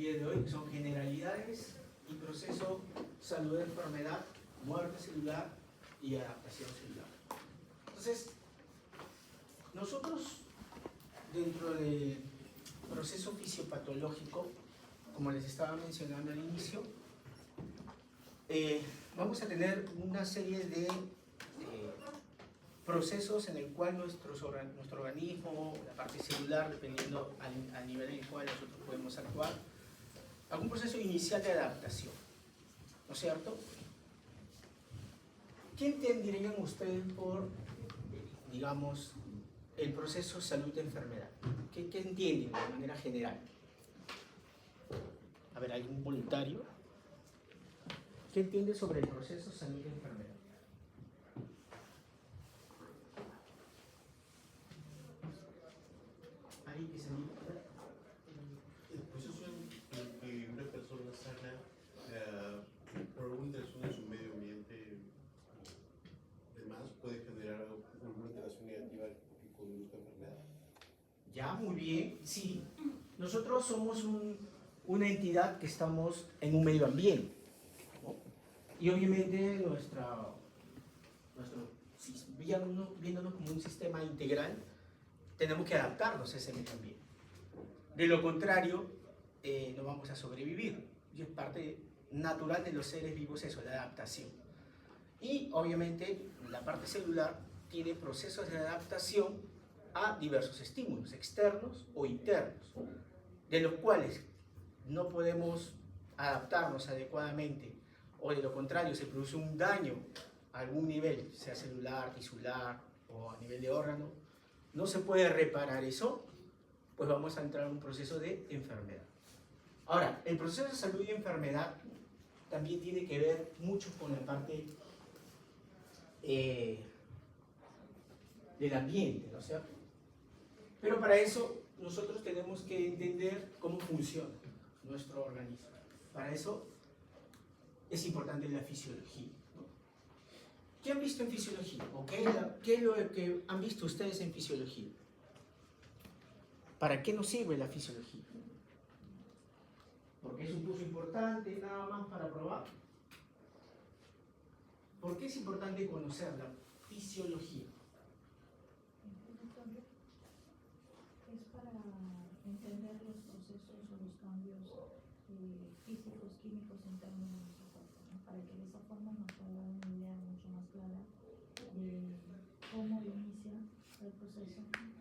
día de hoy, que son generalidades y proceso salud-enfermedad, muerte celular y adaptación celular. Entonces, nosotros dentro del proceso fisiopatológico, como les estaba mencionando al inicio, vamos a tener una serie de procesos en el cual nuestro organismo, la parte celular, dependiendo al nivel en el cual nosotros podemos actuar, algún proceso inicial de adaptación, ¿no es cierto? ¿Qué entenderían ustedes por, digamos, el proceso salud-enfermedad? ¿Qué entienden de manera general? A ver, ¿algún voluntario? ¿Qué entiende sobre el proceso salud-enfermedad? Ahí que se el proceso en que una persona sana por alguna interacción en su medio ambiente y demás puede generar alguna interacción negativa que conduzca a enfermedad. Ya, muy bien, sí. Nosotros somos una entidad que estamos en un medio ambiente, ¿no? Y obviamente viéndonos como un sistema integral, tenemos que adaptarnos a ese medio ambiente. De lo contrario, no vamos a sobrevivir. Y es parte natural de los seres vivos eso, la adaptación. Y obviamente la parte celular tiene procesos de adaptación a diversos estímulos, externos o internos, de los cuales no podemos adaptarnos adecuadamente, o de lo contrario se produce un daño a algún nivel, sea celular, tisular o a nivel de órgano, no se puede reparar eso, pues vamos a entrar en un proceso de enfermedad. Ahora, el proceso de salud y enfermedad también tiene que ver mucho con la parte del ambiente, ¿no es cierto? Pero para eso nosotros tenemos que entender cómo funciona nuestro organismo. Para eso es importante la fisiología, ¿no? ¿Qué han visto en fisiología? ¿O qué es lo que han visto ustedes en fisiología? ¿Para qué nos sirve la fisiología? ¿Porque es un curso importante nada más para probar? ¿Por qué es importante conocer la fisiología? Es para entender los procesos o los cambios físicos, químicos internos de nuestro cuerpo, ¿no? Para que de esa forma nos pueda dar una idea mucho más clara de cómo inicia el proceso,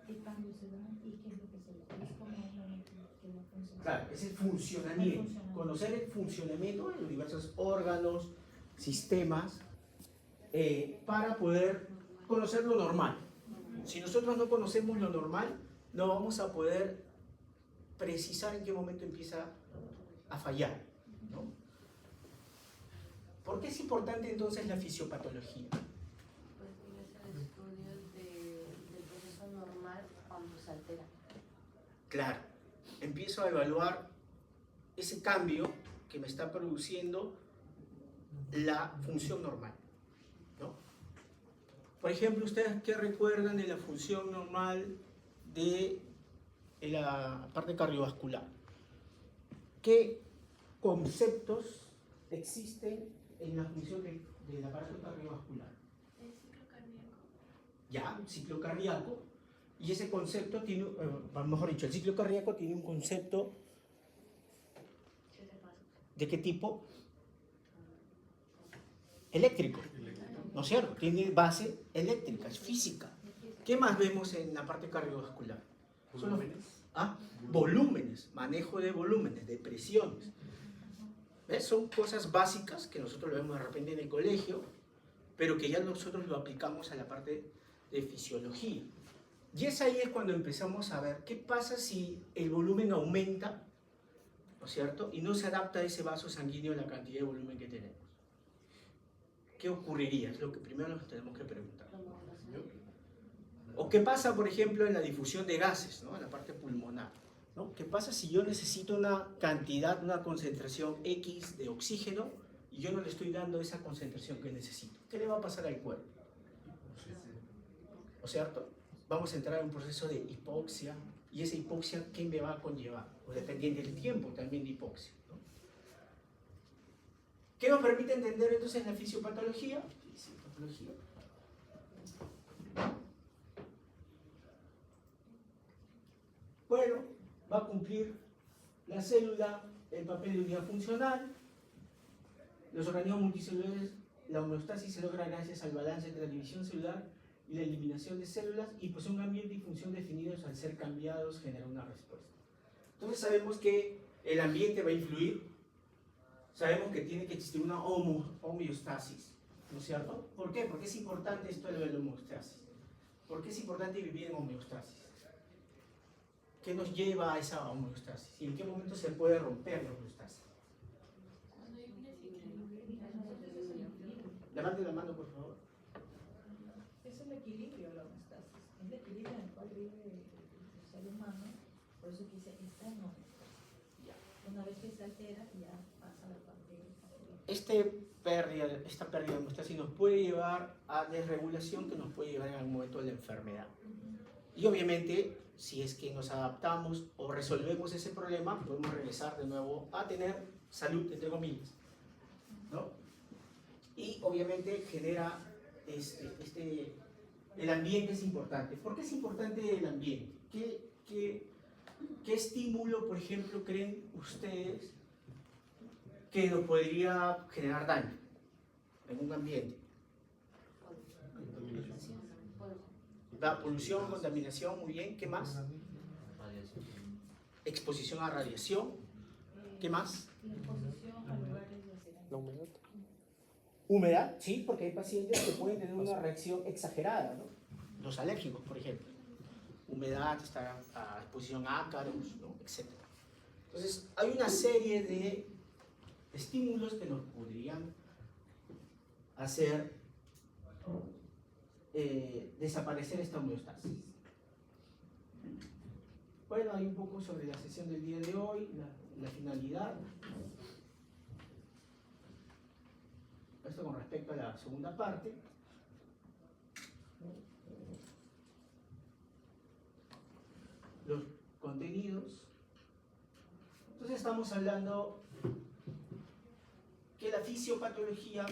qué cambios se dan y qué es lo que se da. Es como una que va a funcionar. Claro, es el funcionamiento. Conocer el funcionamiento de los diversos órganos, sistemas, para poder conocer lo normal. Si nosotros no conocemos lo normal, no vamos a poder precisar en qué momento empieza a fallar, ¿no? ¿Por qué es importante entonces la fisiopatología? Porque es el estudio del proceso normal cuando se altera. Claro, empiezo a evaluar ese cambio que me está produciendo la función normal, ¿no? Por ejemplo, ¿ustedes qué recuerdan de la función normal de la parte cardiovascular? ¿Qué conceptos existen en la función del aparato cardiovascular? El ciclo cardíaco. Ya, un ciclo cardíaco. Y ese concepto tiene, mejor dicho, el ciclo cardíaco tiene un concepto ¿de qué tipo? Eléctrico, ¿no es cierto? Tiene base eléctrica, es física. ¿Qué más vemos en la parte cardiovascular? Volúmenes, manejo de volúmenes, de presiones. ¿Ves? Son cosas básicas que nosotros lo vemos de repente en el colegio, pero que ya nosotros lo aplicamos a la parte de fisiología. Y es ahí cuando empezamos a ver qué pasa si el volumen aumenta, ¿no es cierto? Y no se adapta a ese vaso sanguíneo a la cantidad de volumen que tenemos. ¿Qué ocurriría? Es lo que primero nos tenemos que preguntar. ¿O qué pasa, por ejemplo, en la difusión de gases, ¿no? En la parte pulmonar, ¿no? ¿Qué pasa si yo necesito una cantidad, una concentración X de oxígeno y yo no le estoy dando esa concentración que necesito? ¿Qué le va a pasar al cuerpo? ¿No es cierto? Vamos a entrar en un proceso de hipoxia, y esa hipoxia, ¿qué me va a conllevar? O dependiente del tiempo también de hipoxia, ¿no? ¿Qué nos permite entender entonces la fisiopatología? Fisiopatología. Bueno, va a cumplir la célula el papel de unidad funcional. Los organismos multicelulares, la homeostasis se logra gracias al balance entre la división celular y la eliminación de células, y pues un ambiente y función definidos al ser cambiados genera una respuesta. Entonces sabemos que el ambiente va a influir, sabemos que tiene que existir una homeostasis, ¿no es cierto? ¿Por qué? Porque es importante esto de la homeostasis. ¿Por qué es importante vivir en homeostasis? ¿Qué nos lleva a esa homeostasis? ¿Y en qué momento se puede romper la homeostasis? Levante la mano, por favor. Es el equilibrio, la homeostasis. Es el equilibrio en el cual vive el ser humano. Por eso quise está en homeostasis. Una vez que se altera, ya pasa la parte Esta pérdida de homeostasis nos puede llevar a desregulación, que nos puede llevar en algún momento a la enfermedad. Y obviamente, si es que nos adaptamos o resolvemos ese problema, podemos regresar de nuevo a tener salud, entre comillas, ¿no? Y obviamente genera el ambiente es importante. ¿Por qué es importante el ambiente? ¿Qué estímulo, por ejemplo, creen ustedes que nos podría generar daño en un ambiente? La polución, contaminación, muy bien. ¿Qué más? Exposición a radiación. ¿Qué más? la exposición a lugares de accidente. La humedad. Humedad, sí, porque hay pacientes que pueden tener una reacción exagerada, ¿no? Los alérgicos, por ejemplo. Humedad, está a exposición a ácaros, ¿no? Etc. Entonces, hay una serie de estímulos que nos podrían hacer desaparecer esta homeostasis. Bueno, hay un poco sobre la sesión del día de hoy, la finalidad. Esto con respecto a la segunda parte. Los contenidos. Entonces estamos hablando que la fisiopatología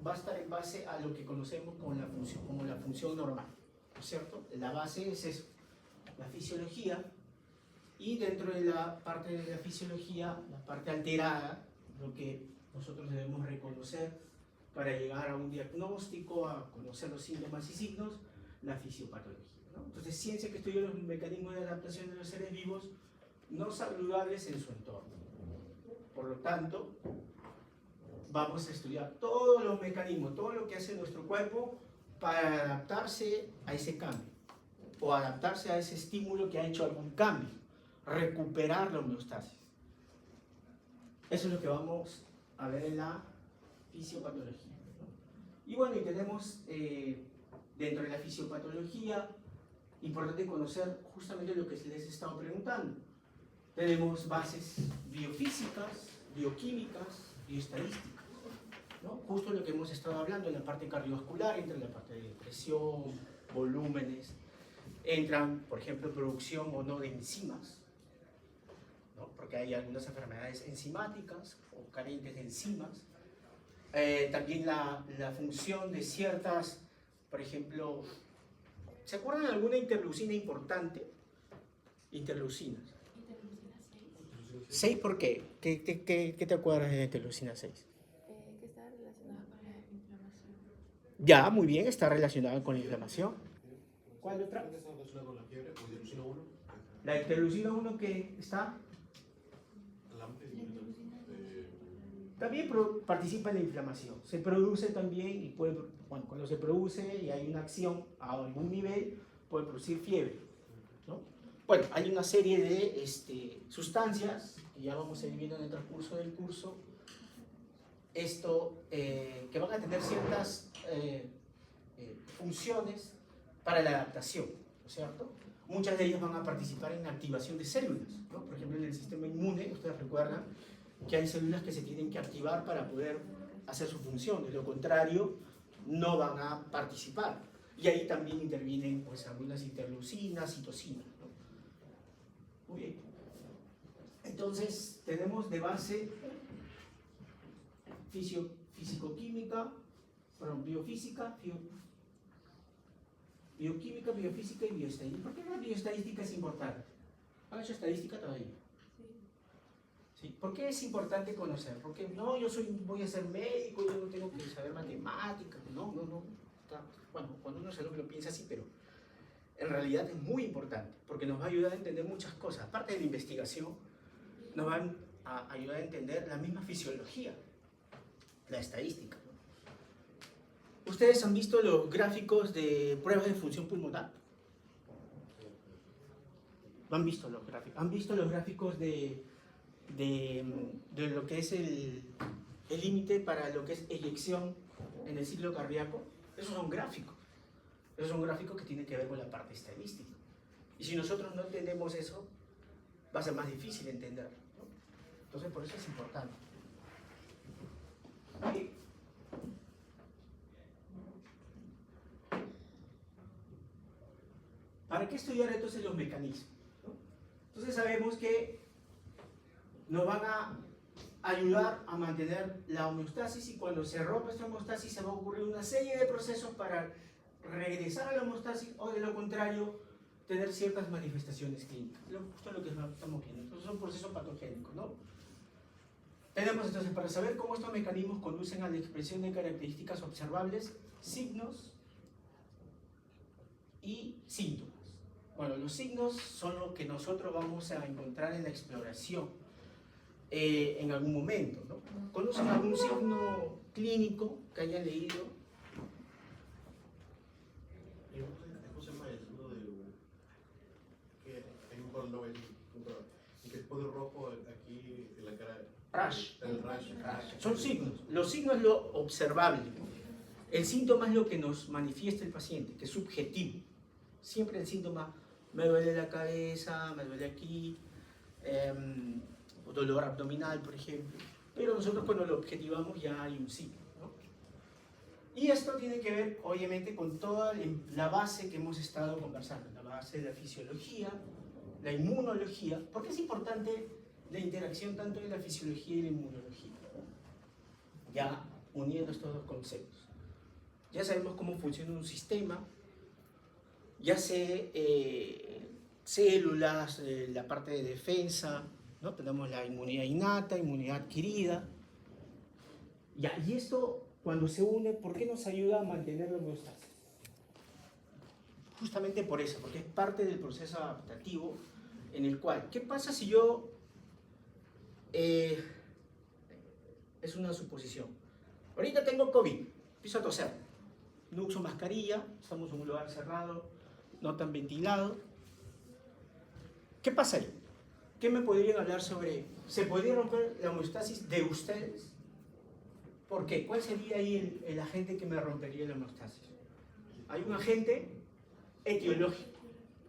va a estar en base a lo que conocemos como la función normal, ¿no es cierto? La base es eso, la fisiología, y dentro de la parte de la fisiología, la parte alterada, lo que nosotros debemos reconocer para llegar a un diagnóstico, a conocer los síntomas y signos, la fisiopatología, ¿no? Entonces, ciencia que estudia los mecanismos de adaptación de los seres vivos no saludables en su entorno. Por lo tanto, vamos a estudiar todos los mecanismos, todo lo que hace nuestro cuerpo para adaptarse a ese cambio o adaptarse a ese estímulo que ha hecho algún cambio, recuperar la homeostasis. Eso es lo que vamos a ver en la fisiopatología, ¿no? Y bueno, y tenemos dentro de la fisiopatología, importante conocer justamente lo que les he estado preguntando. Tenemos bases biofísicas, bioquímicas, bioestadísticas, ¿no? Justo lo que hemos estado hablando en la parte cardiovascular, entra en la parte de presión, volúmenes, entran, por ejemplo, producción o no de enzimas, ¿no? Porque hay algunas enfermedades enzimáticas o carentes de enzimas. También la función de ciertas, por ejemplo, ¿se acuerdan de alguna interleucina importante? Interleucinas. ¿6 por qué? ¿Qué te acuerdas de la interleucina 6? Que está relacionada con la inflamación. Ya, muy bien, está relacionada con la inflamación. ¿Cuál otra? ¿Está relacionada con la fiebre o interleucina 1? La interleucina 1 que está también participa en la inflamación. Se produce también y puede, bueno, cuando se produce y hay una acción a algún nivel, puede producir fiebre, ¿no? Bueno, hay una serie de sustancias que ya vamos a ir viendo en el transcurso del curso, que van a tener ciertas funciones para la adaptación, ¿no es cierto? Muchas de ellas van a participar en la activación de células, ¿no? Por ejemplo, en el sistema inmune, ustedes recuerdan que hay células que se tienen que activar para poder hacer su función, de lo contrario no van a participar. Y ahí también intervienen pues algunas interleucinas, citocinas, ¿no? Muy bien. Entonces, tenemos de base físico-química, perdón, biofísica, bioquímica, biofísica y bioestadística. ¿Por qué la bioestadística es importante? ¿Han hecho estadística todavía? ¿Sí? ¿Por qué es importante conocer? Porque no, voy a ser médico, yo no tengo que saber matemáticas. No. Bueno, cuando uno lo piensa así, pero en realidad es muy importante, porque nos va a ayudar a entender muchas cosas. Aparte de la investigación, nos van a ayudar a entender la misma fisiología, la estadística. ¿Ustedes han visto los gráficos de pruebas de función pulmonar? ¿Han visto los gráficos? ¿Han visto los gráficos de lo que es el límite para lo que es eyección en el ciclo cardíaco? Esos son gráficos. Esos son gráficos que tienen que ver con la parte estadística. Y si nosotros no entendemos eso, va a ser más difícil entenderlo, ¿no? Entonces, por eso es importante. ¿Sí? ¿Para qué estudiar entonces los mecanismos? ¿No? Entonces sabemos que nos van a ayudar a mantener la homeostasis, y cuando se rompe esta homeostasis se va a ocurrir una serie de procesos para regresar a la homeostasis, o de lo contrario tener ciertas manifestaciones clínicas. Justo lo que estamos viendo. Entonces son procesos patogénicos, ¿no? Tenemos entonces, para saber cómo estos mecanismos conducen a la expresión de características observables, signos y síntomas. Bueno, los signos son lo que nosotros vamos a encontrar en la exploración en algún momento, ¿no? ¿Conocen algún signo clínico que hayan leído? José Maes, uno de que hay un color Nobel y que pone rojo aquí en la cara. Rash. El rash. Son signos. Los signos es lo observable. El síntoma es lo que nos manifiesta el paciente, que es subjetivo. Siempre el síntoma, me duele la cabeza, me duele aquí, dolor abdominal, por ejemplo. Pero nosotros cuando lo objetivamos ya hay un signo, ¿no? Y esto tiene que ver, obviamente, con toda la base que hemos estado conversando, la base de la fisiología, la inmunología. ¿Por qué es importante la interacción tanto de la fisiología y la inmunología? Ya uniendo estos dos conceptos. Ya sabemos cómo funciona un sistema, ya sé células, la parte de defensa, ¿no? Tenemos la inmunidad innata, inmunidad adquirida. Ya, y esto, cuando se une, ¿por qué nos ayuda a mantener la homeostasis? Justamente por eso, porque es parte del proceso adaptativo en el cual, ¿qué pasa si yo, es una suposición, ahorita tengo COVID, empiezo a toser, no uso mascarilla, estamos en un lugar cerrado, no tan ventilado? ¿Qué pasa ahí? ¿Qué me podrían hablar sobre? ¿Se podría romper la homeostasis de ustedes? ¿Por qué? ¿Cuál sería ahí el agente que me rompería la homeostasis? Hay un agente etiológico,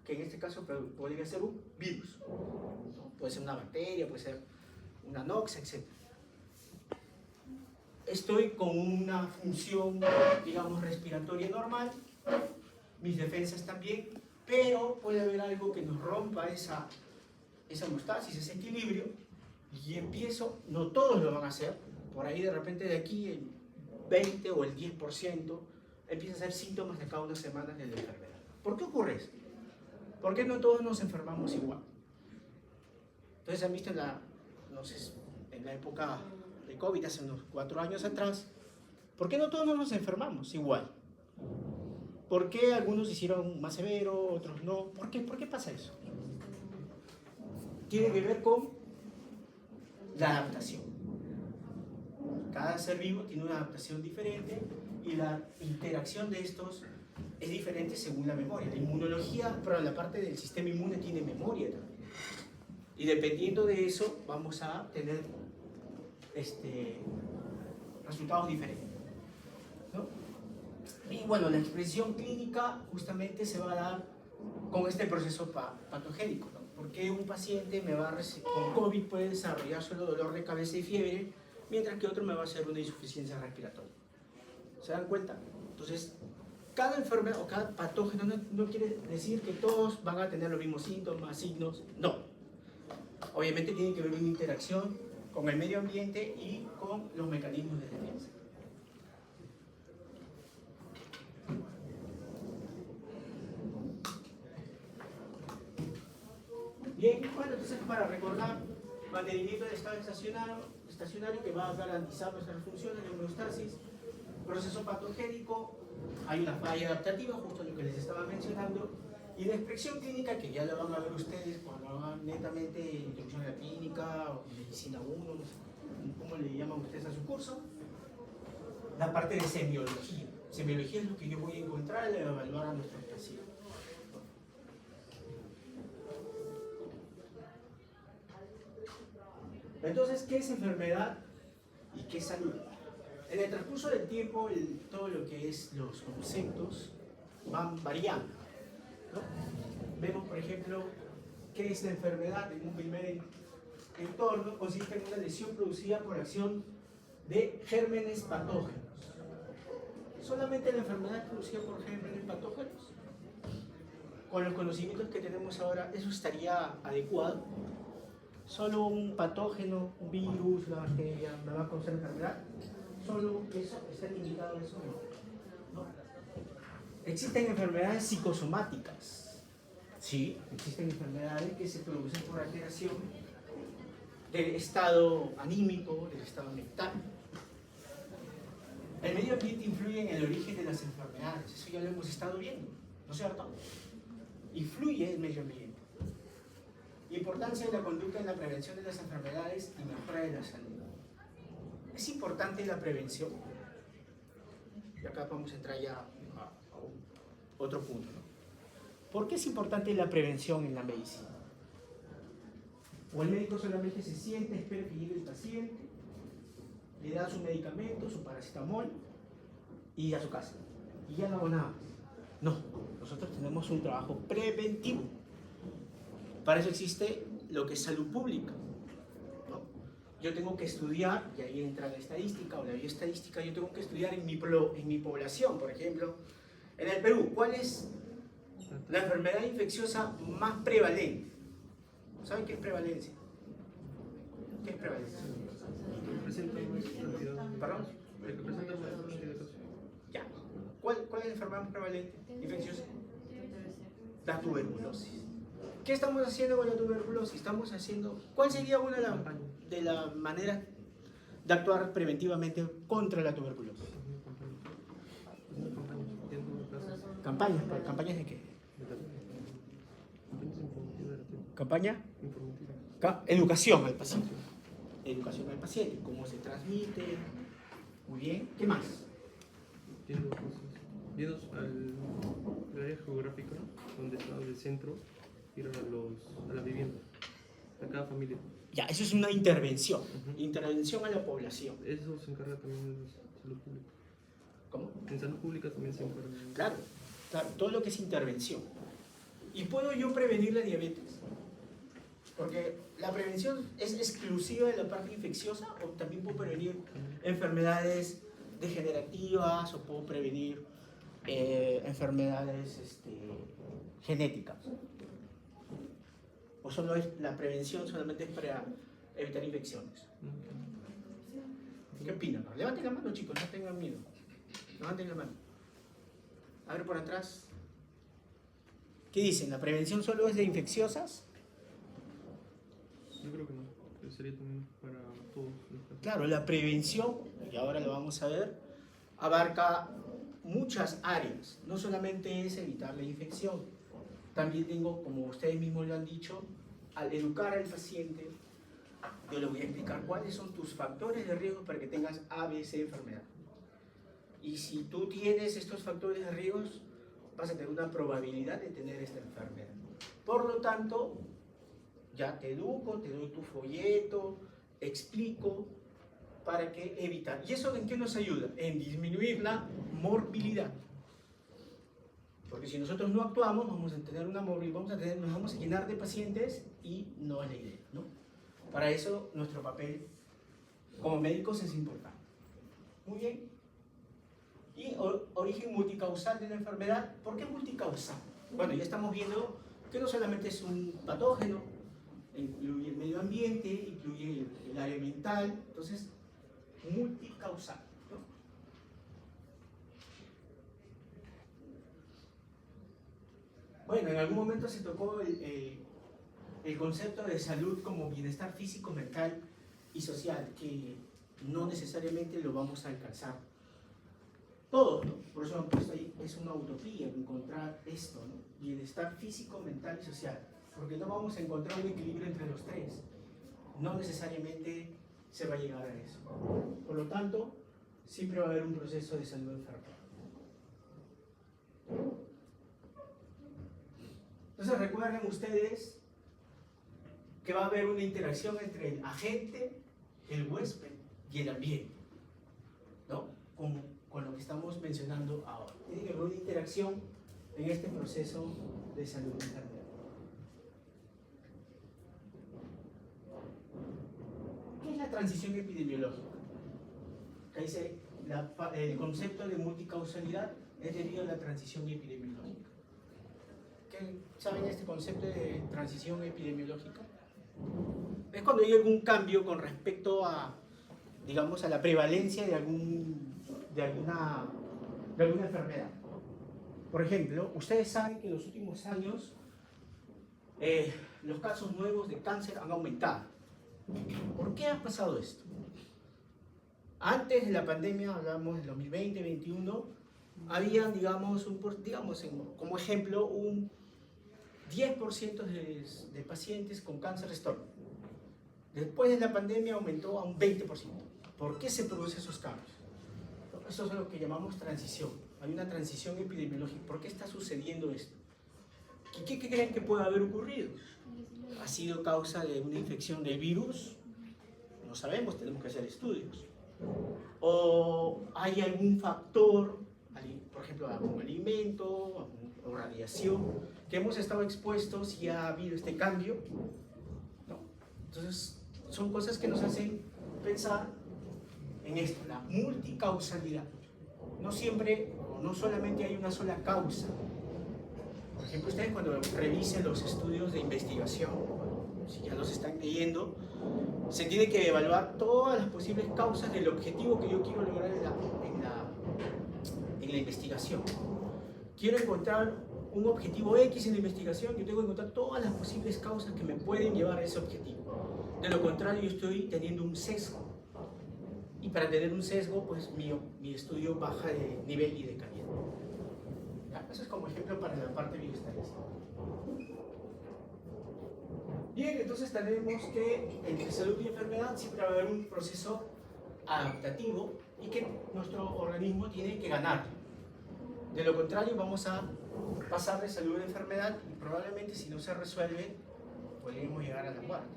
que en este caso podría ser un virus, ¿no? Puede ser una bacteria, puede ser una noxa, etc. Estoy con una función, digamos, respiratoria normal, mis defensas también, pero puede haber algo que nos rompa esa homeostasis, ese equilibrio, y empiezo, no todos lo van a hacer, por ahí de repente de aquí el 20 o el 10% empieza a hacer síntomas de cada unas semanas de la enfermedad. ¿Por qué ocurre eso? ¿Por qué no todos nos enfermamos igual? Entonces han visto en la época de COVID, hace unos 4 años atrás, ¿por qué no todos nos enfermamos igual? ¿Por qué algunos hicieron más severo, otros no? ¿Por qué pasa eso? Tiene que ver con la adaptación. Cada ser vivo tiene una adaptación diferente y la interacción de estos es diferente según la memoria. La inmunología, pero la parte del sistema inmune tiene memoria también. Y dependiendo de eso vamos a tener resultados diferentes, ¿no? Y bueno, la expresión clínica justamente se va a dar con este proceso patogénico, ¿no? Porque un paciente con COVID puede desarrollar solo dolor de cabeza y fiebre, mientras que otro me va a hacer una insuficiencia respiratoria. ¿Se dan cuenta? Entonces, cada enfermedad o cada patógeno no quiere decir que todos van a tener los mismos síntomas, signos, no. Obviamente tiene que haber una interacción con el medio ambiente y con los mecanismos de defensa. Bien, bueno, entonces para recordar, mantenimiento del estado estacionario que va a garantizar nuestras funciones de homeostasis, proceso patogénico, hay una falla adaptativa, justo lo que les estaba mencionando, y la expresión clínica, que ya la van a ver ustedes cuando hagan netamente introducción a la clínica, o medicina 1, no sé cómo le llaman ustedes a su curso, la parte de semiología. Semiología es lo que yo voy a encontrar al evaluar a nuestros pacientes. Entonces, ¿qué es enfermedad y qué es salud? En el transcurso del tiempo, todo lo que es los conceptos van variando, ¿no? Vemos, por ejemplo, qué es la enfermedad en un primer entorno. Consiste en una lesión producida por acción de gérmenes patógenos. ¿Solamente la enfermedad es producida por gérmenes patógenos? Con los conocimientos que tenemos ahora, ¿eso estaría adecuado? ¿Solo un patógeno, un virus, una bacteria, me va a causar enfermedad? ¿Solo eso? ¿Está limitado a eso? No. ¿Existen enfermedades psicosomáticas? Sí, existen enfermedades que se producen por alteración del estado anímico, del estado mental. El medio ambiente influye en el origen de las enfermedades, eso ya lo hemos estado viendo, ¿no es cierto? Influye el medio ambiente. Importancia de la conducta en la prevención de las enfermedades y mejora de la salud. ¿Es importante la prevención? Y acá vamos a entrar ya a otro punto, ¿no? ¿Por qué es importante la prevención en la medicina? O el médico solamente se siente, espera que llegue el paciente, le da su medicamento, su paracetamol y a su casa. Y ya no hago nada más. No, nosotros tenemos un trabajo preventivo. Para eso existe lo que es salud pública, ¿no? Yo tengo que estudiar, y ahí entra la estadística o la bioestadística, yo tengo que estudiar en mi población, por ejemplo, en el Perú, ¿cuál es la enfermedad infecciosa más prevalente? ¿Saben qué es prevalencia? ¿Qué es prevalencia? ¿Perdón? Ya. ¿Cuál es la enfermedad más prevalente infecciosa? La tuberculosis. ¿Qué estamos haciendo con la tuberculosis? Estamos haciendo... ¿Cuál sería una de las maneras de actuar preventivamente contra la tuberculosis? ¿Campañas? ¿Campañas de qué? ¿Campaña? Educación al paciente. Educación al paciente. ¿Cómo se transmite? Muy bien. ¿Qué más? Yendo al área geográfica, donde está el centro, ir a la vivienda, a cada familia. Ya, eso es una intervención. Intervención a la población. Eso se encarga también de salud pública. ¿Cómo? En salud pública también se encarga. Claro, todo lo que es intervención. ¿Y puedo yo prevenir la diabetes? Porque la prevención es exclusiva de la parte infecciosa, o también puedo prevenir enfermedades degenerativas, o puedo prevenir enfermedades genéticas. O solo es la prevención solamente es para evitar infecciones. ¿Qué opinan? Levanten la mano, chicos, no tengan miedo. Levanten la mano. A ver por atrás. ¿Qué dicen? ¿La prevención solo es de infecciosas? Yo creo que no, pero sería también para todos. Claro, la prevención, y ahora lo vamos a ver, abarca muchas áreas. No solamente es evitar la infección. También tengo, como ustedes mismos lo han dicho, al educar al paciente, yo le voy a explicar cuáles son tus factores de riesgo para que tengas ABC enfermedad. Y si tú tienes estos factores de riesgo, vas a tener una probabilidad de tener esta enfermedad. Por lo tanto, ya te educo, te doy tu folleto, explico para qué evitar. ¿Y eso en qué nos ayuda? En disminuir la morbilidad. Porque si nosotros no actuamos, vamos a tener una morbilidad, nos vamos a llenar de pacientes y no es la idea, ¿no? Para eso nuestro papel como médicos es importante. Muy bien. Y origen multicausal de la enfermedad. ¿Por qué multicausal? Bueno, ya estamos viendo que no solamente es un patógeno, incluye el medio ambiente, incluye el área mental, entonces multicausal, ¿no? Bueno, en algún momento se tocó el concepto de salud como bienestar físico, mental y social, que no necesariamente lo vamos a alcanzar todos, ¿no? Por eso han puesto ahí, es una utopía encontrar esto, ¿no? Bienestar físico, mental y social, porque no vamos a encontrar un equilibrio entre los tres, no necesariamente se va a llegar a eso. Por lo tanto, siempre va a haber un proceso de salud enferma. Entonces recuerden ustedes que va a haber una interacción entre el agente, el huésped y el ambiente, ¿no? Con lo que estamos mencionando ahora. Tiene que haber una interacción en este proceso de salud enfermedad. ¿Qué es la transición epidemiológica? Acá dice, el concepto de multicausalidad es debido a la transición epidemiológica. ¿Saben este concepto de transición epidemiológica? Es cuando hay algún cambio con respecto a, digamos, a la prevalencia de alguna enfermedad. Por ejemplo, ustedes saben que en los últimos años los casos nuevos de cáncer han aumentado. ¿Por qué ha pasado esto? Antes de la pandemia, hablamos del 2020-2021, había, digamos, como ejemplo, un 10% de pacientes con cáncer estómago. Después de la pandemia aumentó a un 20%. ¿Por qué se producen esos cambios? Eso es lo que llamamos transición. Hay una transición epidemiológica. ¿Por qué está sucediendo esto? ¿Qué creen que puede haber ocurrido? ¿Ha sido causa de una infección del virus? No sabemos, tenemos que hacer estudios. ¿O hay algún factor, por ejemplo, algún alimento o radiación, que hemos estado expuestos y ha habido este cambio? ¿No? Entonces, son cosas que nos hacen pensar en esto, la multicausalidad. No siempre, o no solamente hay una sola causa. Por ejemplo, ustedes cuando revisen los estudios de investigación, si ya los están leyendo, se tiene que evaluar todas las posibles causas del objetivo que yo quiero lograr en la investigación. Quiero encontrar un objetivo X en la investigación, yo tengo que encontrar todas las posibles causas que me pueden llevar a ese objetivo. De lo contrario, yo estoy teniendo un sesgo. Y para tener un sesgo, pues mi estudio baja de nivel y de calidad. ¿Ya? Eso es como ejemplo para la parte bioestadística. Bien, entonces tenemos que entre salud y enfermedad siempre va a haber un proceso adaptativo y que nuestro organismo tiene que ganar. De lo contrario, vamos a pasar de salud a enfermedad y probablemente si no se resuelve, podríamos llegar a la muerte.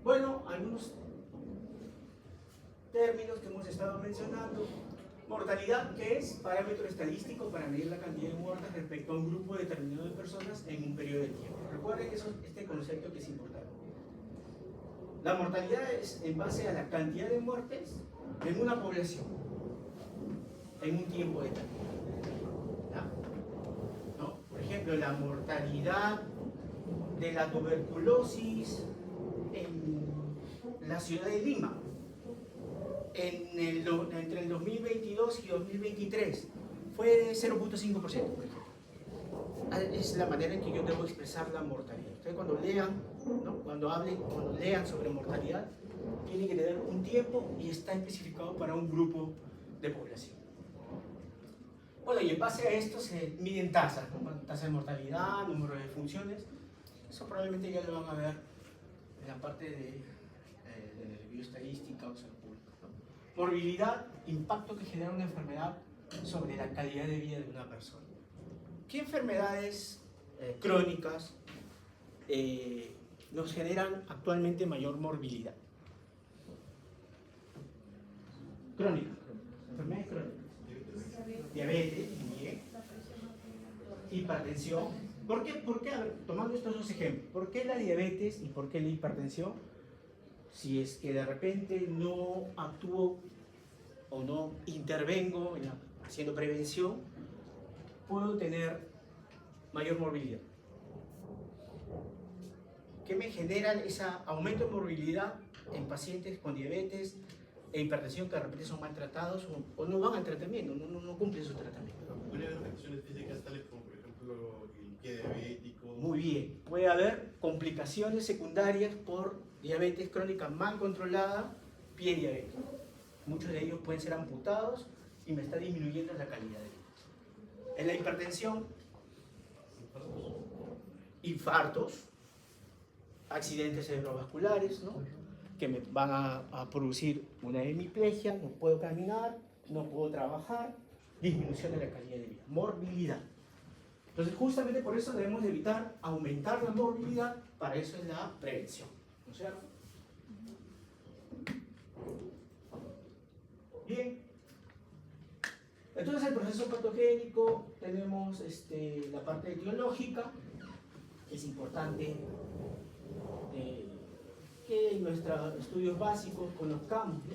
Bueno, algunos términos que hemos estado mencionando. Mortalidad, que es parámetro estadístico para medir la cantidad de muertes respecto a un grupo determinado de personas en un periodo de tiempo. Recuerden que este concepto que es importante. La mortalidad es en base a la cantidad de muertes en una población, en un tiempo determinado. ¿No? Por ejemplo, la mortalidad de la tuberculosis en la ciudad de Lima, entre el 2022 y 2023, fue de 0.5%, por ejemplo. Es la manera en que yo debo expresar la mortalidad. Ustedes cuando lean, ¿no? cuando lean sobre mortalidad, tienen que tener un tiempo y está especificado para un grupo de población. Bueno, y en base a esto se miden tasas, ¿no? Tasa de mortalidad, número de defunciones. Eso probablemente ya lo van a ver en la parte de bioestadística o salud pública, ¿no? Morbilidad, impacto que genera una enfermedad sobre la calidad de vida de una persona. ¿Qué enfermedades crónicas nos generan actualmente mayor morbilidad? Crónicas, enfermedades crónicas. Diabetes, bien. Hipertensión. ¿Por qué? A ver, tomando estos dos ejemplos, ¿por qué la diabetes y por qué la hipertensión? Si es que de repente no actúo o no intervengo haciendo prevención, puedo tener mayor morbilidad? ¿Qué me genera ese aumento de morbilidad en pacientes con diabetes e hipertensión que de repente son maltratados o no van al tratamiento, no cumplen su tratamiento? Puede haber afecciones físicas tales como, por ejemplo, el pie diabético. Muy bien, puede haber complicaciones secundarias por diabetes crónica mal controlada, pie diabético. Muchos de ellos pueden ser amputados y me está disminuyendo la calidad de vida. En la hipertensión, infartos, accidentes cerebrovasculares, ¿no? Que me van a producir una hemiplegia, no puedo caminar, no puedo trabajar, disminución de la calidad de vida, morbilidad. Entonces, justamente por eso debemos de evitar aumentar la morbilidad, para eso es la prevención, ¿no es cierto? Bien. Entonces, el proceso patogénico, tenemos la parte etiológica, que es importante que en nuestros estudios básicos conozcamos, ¿no?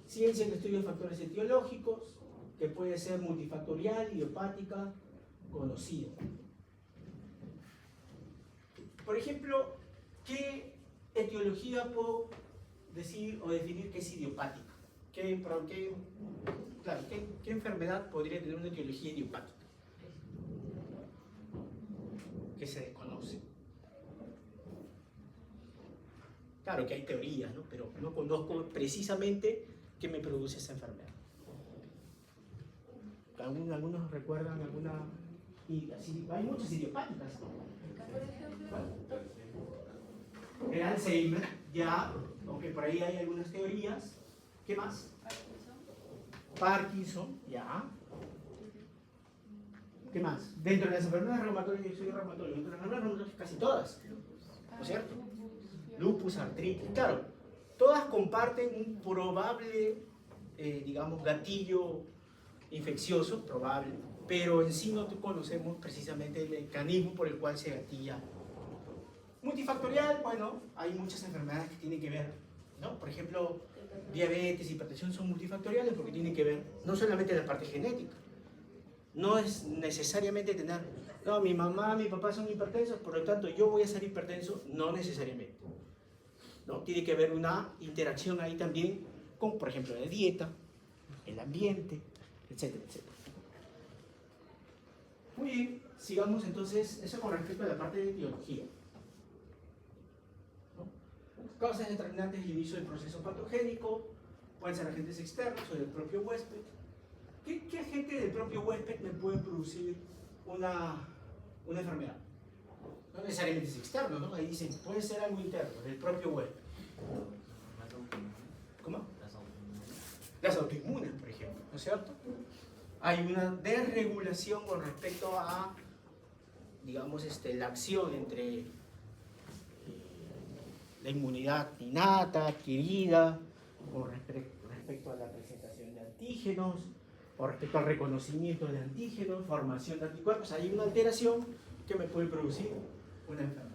Ciencia que estudia factores etiológicos, que puede ser multifactorial, idiopática, conocida. Por ejemplo, ¿qué etiología puedo decir o definir que es idiopática? ¿Qué enfermedad podría tener una etiología idiopática? Que se desconoce. Claro que hay teorías, ¿no? Pero no conozco precisamente qué me produce esa enfermedad. Algunos recuerdan alguna... Y así, hay muchas idiopáticas. El Alzheimer, ya, aunque por ahí hay algunas teorías. ¿Qué más? Parkinson, ya. ¿Qué más? Dentro de las enfermedades reumatológicas, yo soy reumatólogo, dentro de las enfermedades reumatológicas casi todas, ¿no es cierto? Lupus, artritis, claro, todas comparten un probable, digamos, gatillo infeccioso, probable, pero en sí no conocemos precisamente el mecanismo por el cual se gatilla. Multifactorial, bueno, hay muchas enfermedades que tienen que ver, ¿no? Por ejemplo, diabetes, hipertensión son multifactoriales porque tienen que ver no solamente la parte genética. No es necesariamente tener, no, mi mamá, mi papá son hipertensos, por lo tanto yo voy a ser hipertenso, no necesariamente. ¿No? Tiene que haber una interacción ahí también con, por ejemplo, la dieta, el ambiente, etcétera, etcétera. Muy bien, sigamos entonces, eso con respecto a la parte de etiología. ¿No? Causas determinantes del inicio del proceso patogénico, pueden ser agentes externos o del propio huésped. ¿Qué agente del propio huésped me puede producir una enfermedad? No necesariamente es externo, ¿no? Ahí dicen, puede ser algo interno, del propio huésped. ¿Cómo? Las autoinmunes, por ejemplo, ¿no es cierto? Hay una desregulación con respecto a, digamos, la acción entre la inmunidad innata, adquirida, con respecto a la presentación de antígenos, o respecto al reconocimiento de antígenos, formación de anticuerpos. Hay una alteración que me puede producir una enfermedad.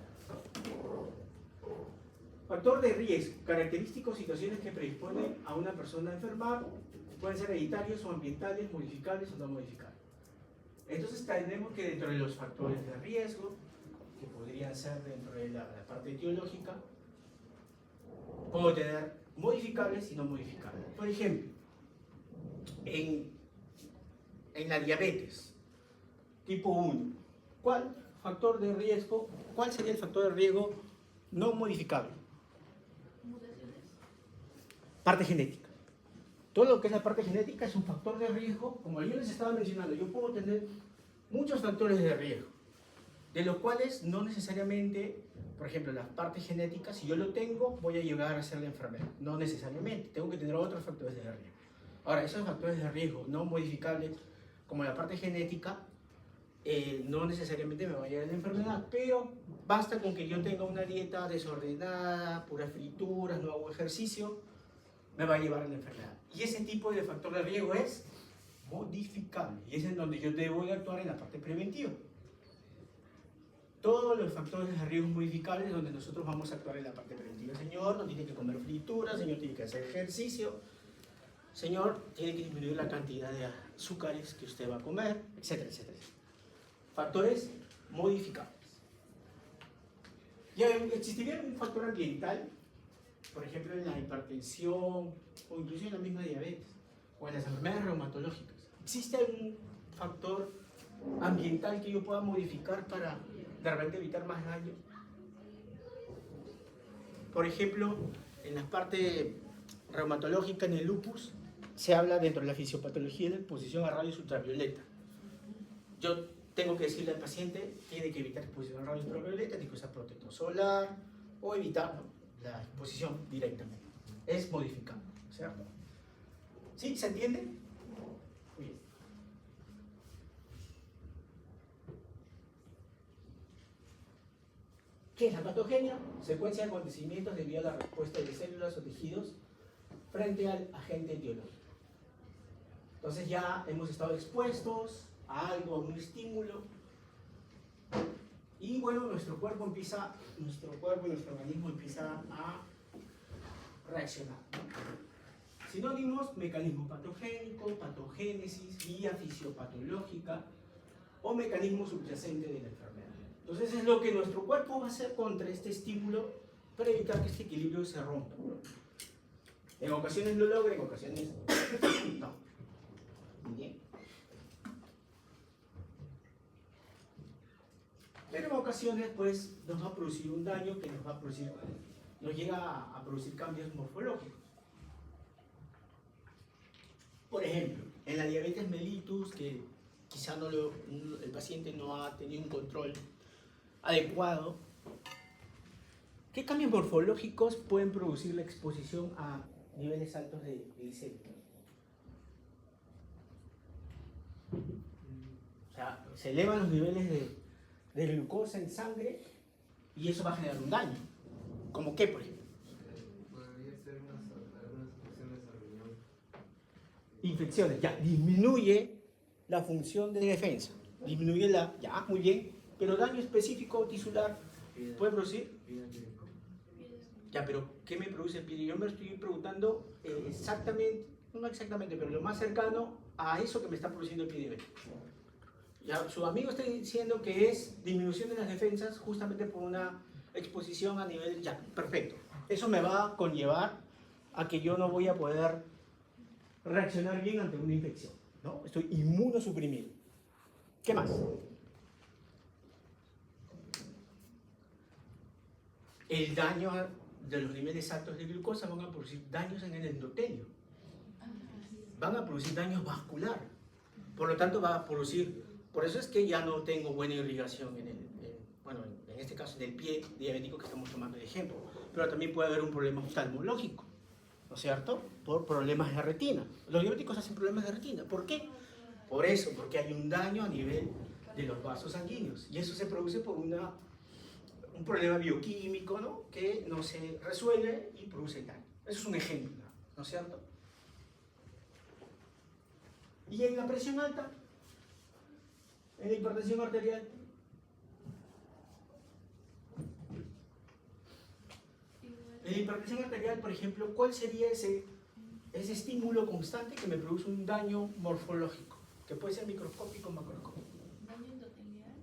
Factor de riesgo, característicos, situaciones que predisponen a una persona a enfermar, pueden ser hereditarios o ambientales, modificables o no modificables. Entonces tenemos que dentro de los factores de riesgo, que podrían ser dentro de la parte etiológica, puedo tener modificables y no modificables. Por ejemplo, en la diabetes tipo 1, ¿cuál factor de riesgo? ¿Cuál sería el factor de riesgo no modificable? Parte genética. Todo lo que es la parte genética es un factor de riesgo, como yo les estaba mencionando. Yo puedo tener muchos factores de riesgo, de los cuales no necesariamente, por ejemplo, la parte genética, si yo lo tengo, voy a llegar a ser la enfermedad. No necesariamente, tengo que tener otros factores de riesgo. Ahora, esos factores de riesgo no modificables, como la parte genética, no necesariamente me va a llevar a la enfermedad, pero basta con que yo tenga una dieta desordenada, puras frituras, no hago ejercicio, me va a llevar a la enfermedad. Y ese tipo de factor de riesgo es modificable, y es en donde yo debo de actuar en la parte preventiva. Todos los factores de riesgo modificables donde nosotros vamos a actuar en la parte preventiva. Señor, no tiene que comer frituras, señor, tiene que hacer ejercicio, señor, tiene que disminuir la cantidad azúcares que usted va a comer, etcétera, etcétera. Factores modificables. Ya existiría un factor ambiental, por ejemplo en la hipertensión o incluso en la misma diabetes o en las enfermedades reumatológicas. ¿Existe algún factor ambiental que yo pueda modificar para de repente evitar más daño? Por ejemplo, en la parte reumatológica, en el lupus, se habla dentro de la fisiopatología de la exposición a rayos ultravioleta. Yo tengo que decirle al paciente, tiene que evitar exposición a rayos ultravioleta, tiene que usar protector solar o evitar, ¿no?, la exposición directamente. Es modificable, ¿cierto? ¿Sí? ¿Se entiende? Muy bien. ¿Qué es la patogenia? Secuencia de acontecimientos debido a la respuesta de células o tejidos frente al agente etiológico. Entonces ya hemos estado expuestos a algo, a un estímulo, y bueno, nuestro cuerpo y nuestro organismo empieza a reaccionar. Sinónimos: mecanismo patogénico, patogénesis, vía fisiopatológica o mecanismo subyacente de la enfermedad. Entonces es lo que nuestro cuerpo va a hacer contra este estímulo para evitar que este equilibrio se rompa. En ocasiones lo logra, en ocasiones no. Bien. Pero en ocasiones pues nos va a producir un daño que nos llega a producir cambios morfológicos. Por ejemplo, en la diabetes mellitus, que quizá el paciente no ha tenido un control adecuado, ¿qué cambios morfológicos pueden producir la exposición a niveles altos de glicemia? O sea, se elevan los niveles de glucosa en sangre y eso va a generar un daño. ¿Cómo qué, por ejemplo? Podría ser algunas infecciones al riñón. Infecciones, ya, disminuye la función de defensa. Disminuye ya, muy bien, pero daño específico tisular puede producir. Ya, pero ¿qué me produce el pie? Yo me estoy preguntando exactamente, no exactamente, pero lo más cercano a eso que me está produciendo el pie diabético. Ya, su amigo está diciendo que es disminución de las defensas justamente por una exposición a nivel, ya, perfecto. Eso me va a conllevar a que yo no voy a poder reaccionar bien ante una infección, ¿no? Estoy inmunosuprimido. ¿Qué más? El daño de los niveles altos de glucosa van a producir daños en el endotelio. Van a producir daños vascular. Por lo tanto, va a producir. Por eso es que ya no tengo buena irrigación en este caso en el pie diabético que estamos tomando de ejemplo. Pero también puede haber un problema oftalmológico, ¿no es cierto? Por problemas de retina. Los diabéticos hacen problemas de retina. ¿Por qué? Por eso, porque hay un daño a nivel de los vasos sanguíneos. Y eso se produce por un problema bioquímico, ¿no?, que no se resuelve y produce daño. Eso es un ejemplo, ¿no es cierto? Y en la presión alta, en la hipertensión arterial, en la hipertensión arterial, por ejemplo, ¿cuál sería ese estímulo constante que me produce un daño morfológico? Que puede ser microscópico o macroscópico. ¿Daño endotelial?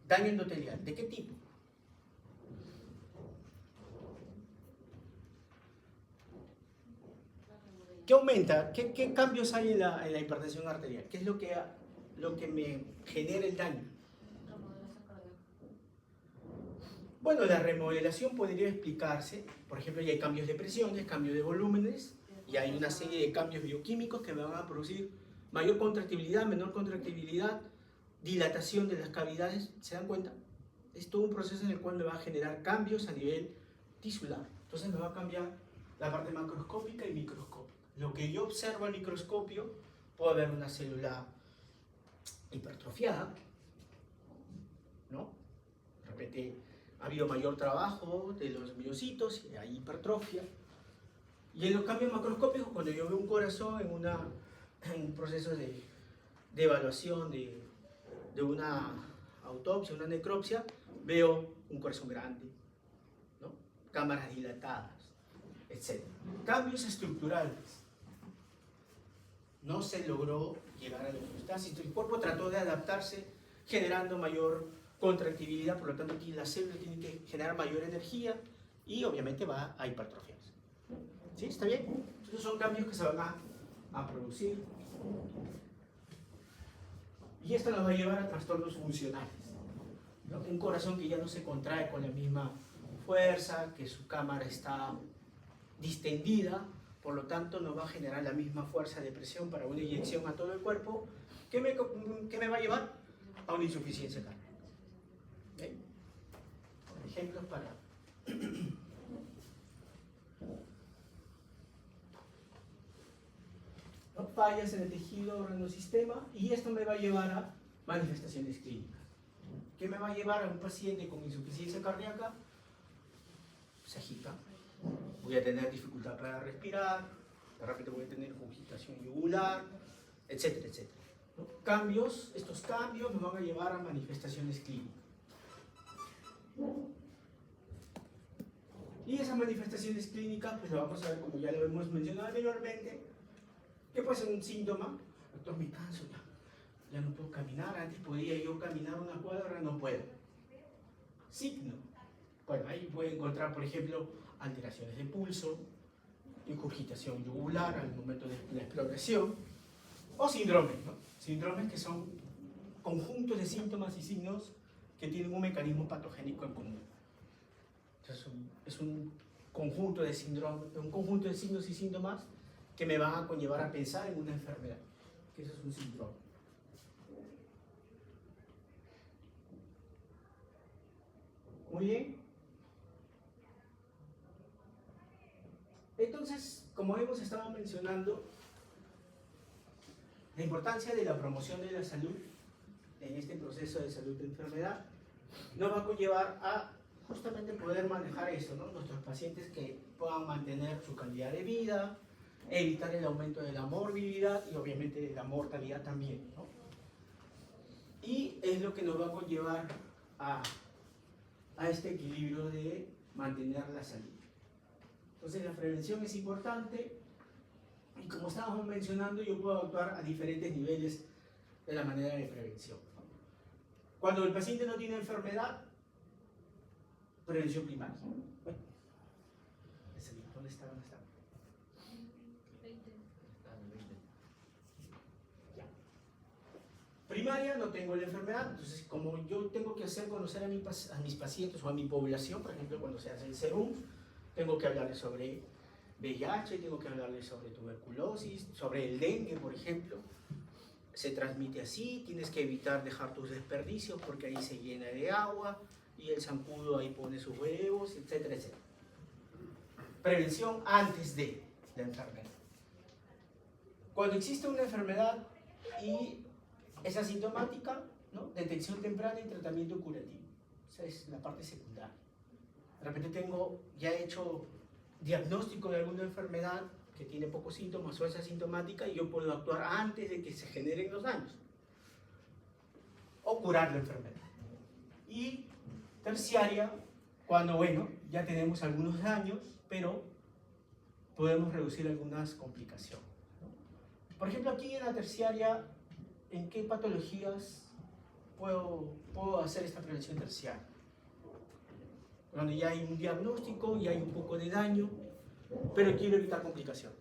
Daño endotelial, ¿de qué tipo? ¿Qué aumenta? ¿Qué cambios hay en la hipertensión arterial? ¿Qué es lo que me genera el daño? Remodelación cardíaca. Bueno, la remodelación podría explicarse, por ejemplo, ya hay cambios de presiones, cambios de volúmenes, y hay una serie de cambios bioquímicos que me van a producir mayor contractibilidad, menor contractibilidad, dilatación de las cavidades. ¿Se dan cuenta? Es todo un proceso en el cual me va a generar cambios a nivel tisular. Entonces me va a cambiar la parte macroscópica y microscópica. Lo que yo observo al microscopio, puedo ver una célula hipertrofiada, ¿no? De repente ha habido mayor trabajo de los miocitos y hay hipertrofia. Y en los cambios macroscópicos, cuando yo veo un corazón en un proceso de evaluación de una autopsia, una necropsia, veo un corazón grande, ¿no?, cámaras dilatadas, etc. Cambios estructurales. no se logró llegar a la homeostasis. El cuerpo trató de adaptarse generando mayor contractibilidad, por lo tanto aquí la célula tiene que generar mayor energía y obviamente va a hipertrofiarse. ¿Sí? ¿Está bien? Esos son cambios que se van a producir. Y esto nos va a llevar a trastornos funcionales, ¿no? Un corazón que ya no se contrae con la misma fuerza, que su cámara está distendida, por lo tanto no va a generar la misma fuerza de presión para una inyección a todo el cuerpo, que me va a llevar a una insuficiencia cardíaca. ¿Ven? Ejemplos para... ¿no? Fallas en el tejido órgano-sistema, y esto me va a llevar a manifestaciones clínicas. ¿Qué me va a llevar a un paciente con insuficiencia cardíaca? Se agita, voy a tener dificultad para respirar, de repente voy a tener congestión yugular, etcétera, etcétera, ¿no? Estos cambios nos van a llevar a manifestaciones clínicas. Y esas manifestaciones clínicas, pues lo vamos a ver, como ya lo hemos mencionado anteriormente, que puede ser un síntoma. Doctor, me canso ya no puedo caminar, antes podía yo caminar una cuadra, ahora no puedo. Signo. Bueno, ahí voy a encontrar, por ejemplo, alteraciones de pulso, incurgitación yugular al momento de la exploración, o síndromes, ¿no? Síndromes que son conjuntos de síntomas y signos que tienen un mecanismo patogénico en común. Entonces, es un conjunto de signos y síntomas que me van a conllevar a pensar en una enfermedad, que eso es un síndrome. Muy bien. Entonces, como hemos estado mencionando, la importancia de la promoción de la salud en este proceso de salud de enfermedad nos va a conllevar a justamente poder manejar eso, ¿no? Nuestros pacientes que puedan mantener su calidad de vida, evitar el aumento de la morbilidad y obviamente de la mortalidad también, ¿no? Y es lo que nos va a conllevar a este equilibrio de mantener la salud. Entonces la prevención es importante y, como estábamos mencionando, yo puedo actuar a diferentes niveles de la manera de prevención. Cuando el paciente no tiene enfermedad, prevención primaria. Bueno, ¿dónde está? Ya. Primaria, no tengo la enfermedad, entonces como yo tengo que hacer conocer a mis pacientes o a mi población, por ejemplo, cuando se hace el serum, tengo que hablarles sobre VIH, tengo que hablarles sobre tuberculosis, sobre el dengue, por ejemplo. Se transmite así, tienes que evitar dejar tus desperdicios porque ahí se llena de agua y el zancudo ahí pone sus huevos, etcétera, etcétera. Prevención antes de la enfermedad. Cuando existe una enfermedad y es asintomática, ¿no? Detección temprana y tratamiento curativo. Esa es la parte secundaria. De repente tengo ya hecho diagnóstico de alguna enfermedad que tiene pocos síntomas o es asintomática y yo puedo actuar antes de que se generen los daños o curar la enfermedad. Y terciaria, cuando, bueno, ya tenemos algunos daños, pero podemos reducir algunas complicaciones, ¿no? Por ejemplo, aquí en la terciaria, ¿en qué patologías puedo hacer esta prevención terciaria? Donde ya hay un diagnóstico y hay un poco de daño, pero quiero evitar complicaciones.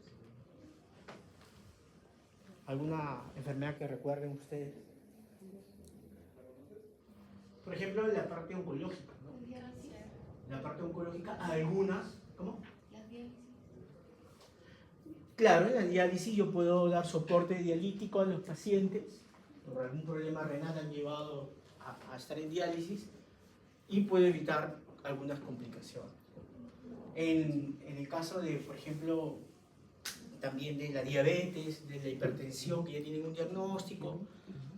¿Alguna enfermedad que recuerden ustedes? Por ejemplo, la parte oncológica, ¿no? La parte oncológica, algunas, ¿cómo? Claro, en la diálisis yo puedo dar soporte dialítico a los pacientes por algún problema renal han llevado a estar en diálisis y puedo evitar algunas complicaciones. En el caso de, por ejemplo, también de la diabetes, de la hipertensión, que ya tienen un diagnóstico,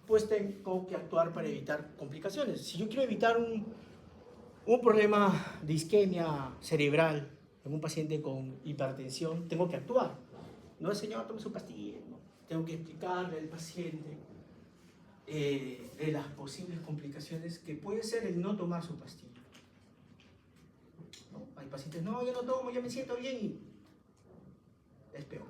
pues tengo que actuar para evitar complicaciones. Si yo quiero evitar un problema de isquemia cerebral en un paciente con hipertensión, tengo que actuar. No, señor, tome su pastilla. No. Tengo que explicarle al paciente de las posibles complicaciones que puede ser el no tomar su pastilla. ¿No? Hay pacientes, no, yo no tomo, yo me siento bien y es peor.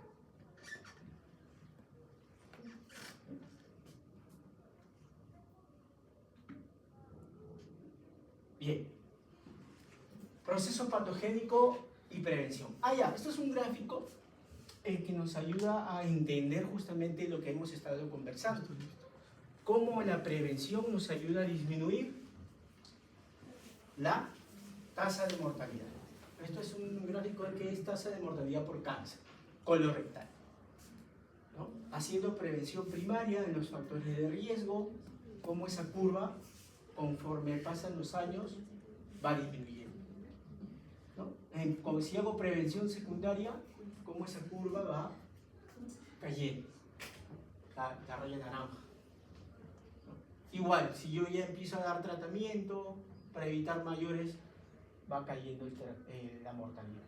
Bien. Proceso patogénico y prevención. Ya, esto es un gráfico que nos ayuda a entender justamente lo que hemos estado conversando. Cómo la prevención nos ayuda a disminuir la tasa de mortalidad. Esto es un gráfico que es tasa de mortalidad por cáncer colorectal, ¿no? Haciendo prevención primaria de los factores de riesgo, cómo esa curva, conforme pasan los años, va disminuyendo, ¿no? Como si hago prevención secundaria, cómo esa curva va cayendo, la raya naranja, ¿no? Igual, si yo ya empiezo a dar tratamiento para evitar mayores, va cayendo la mortalidad.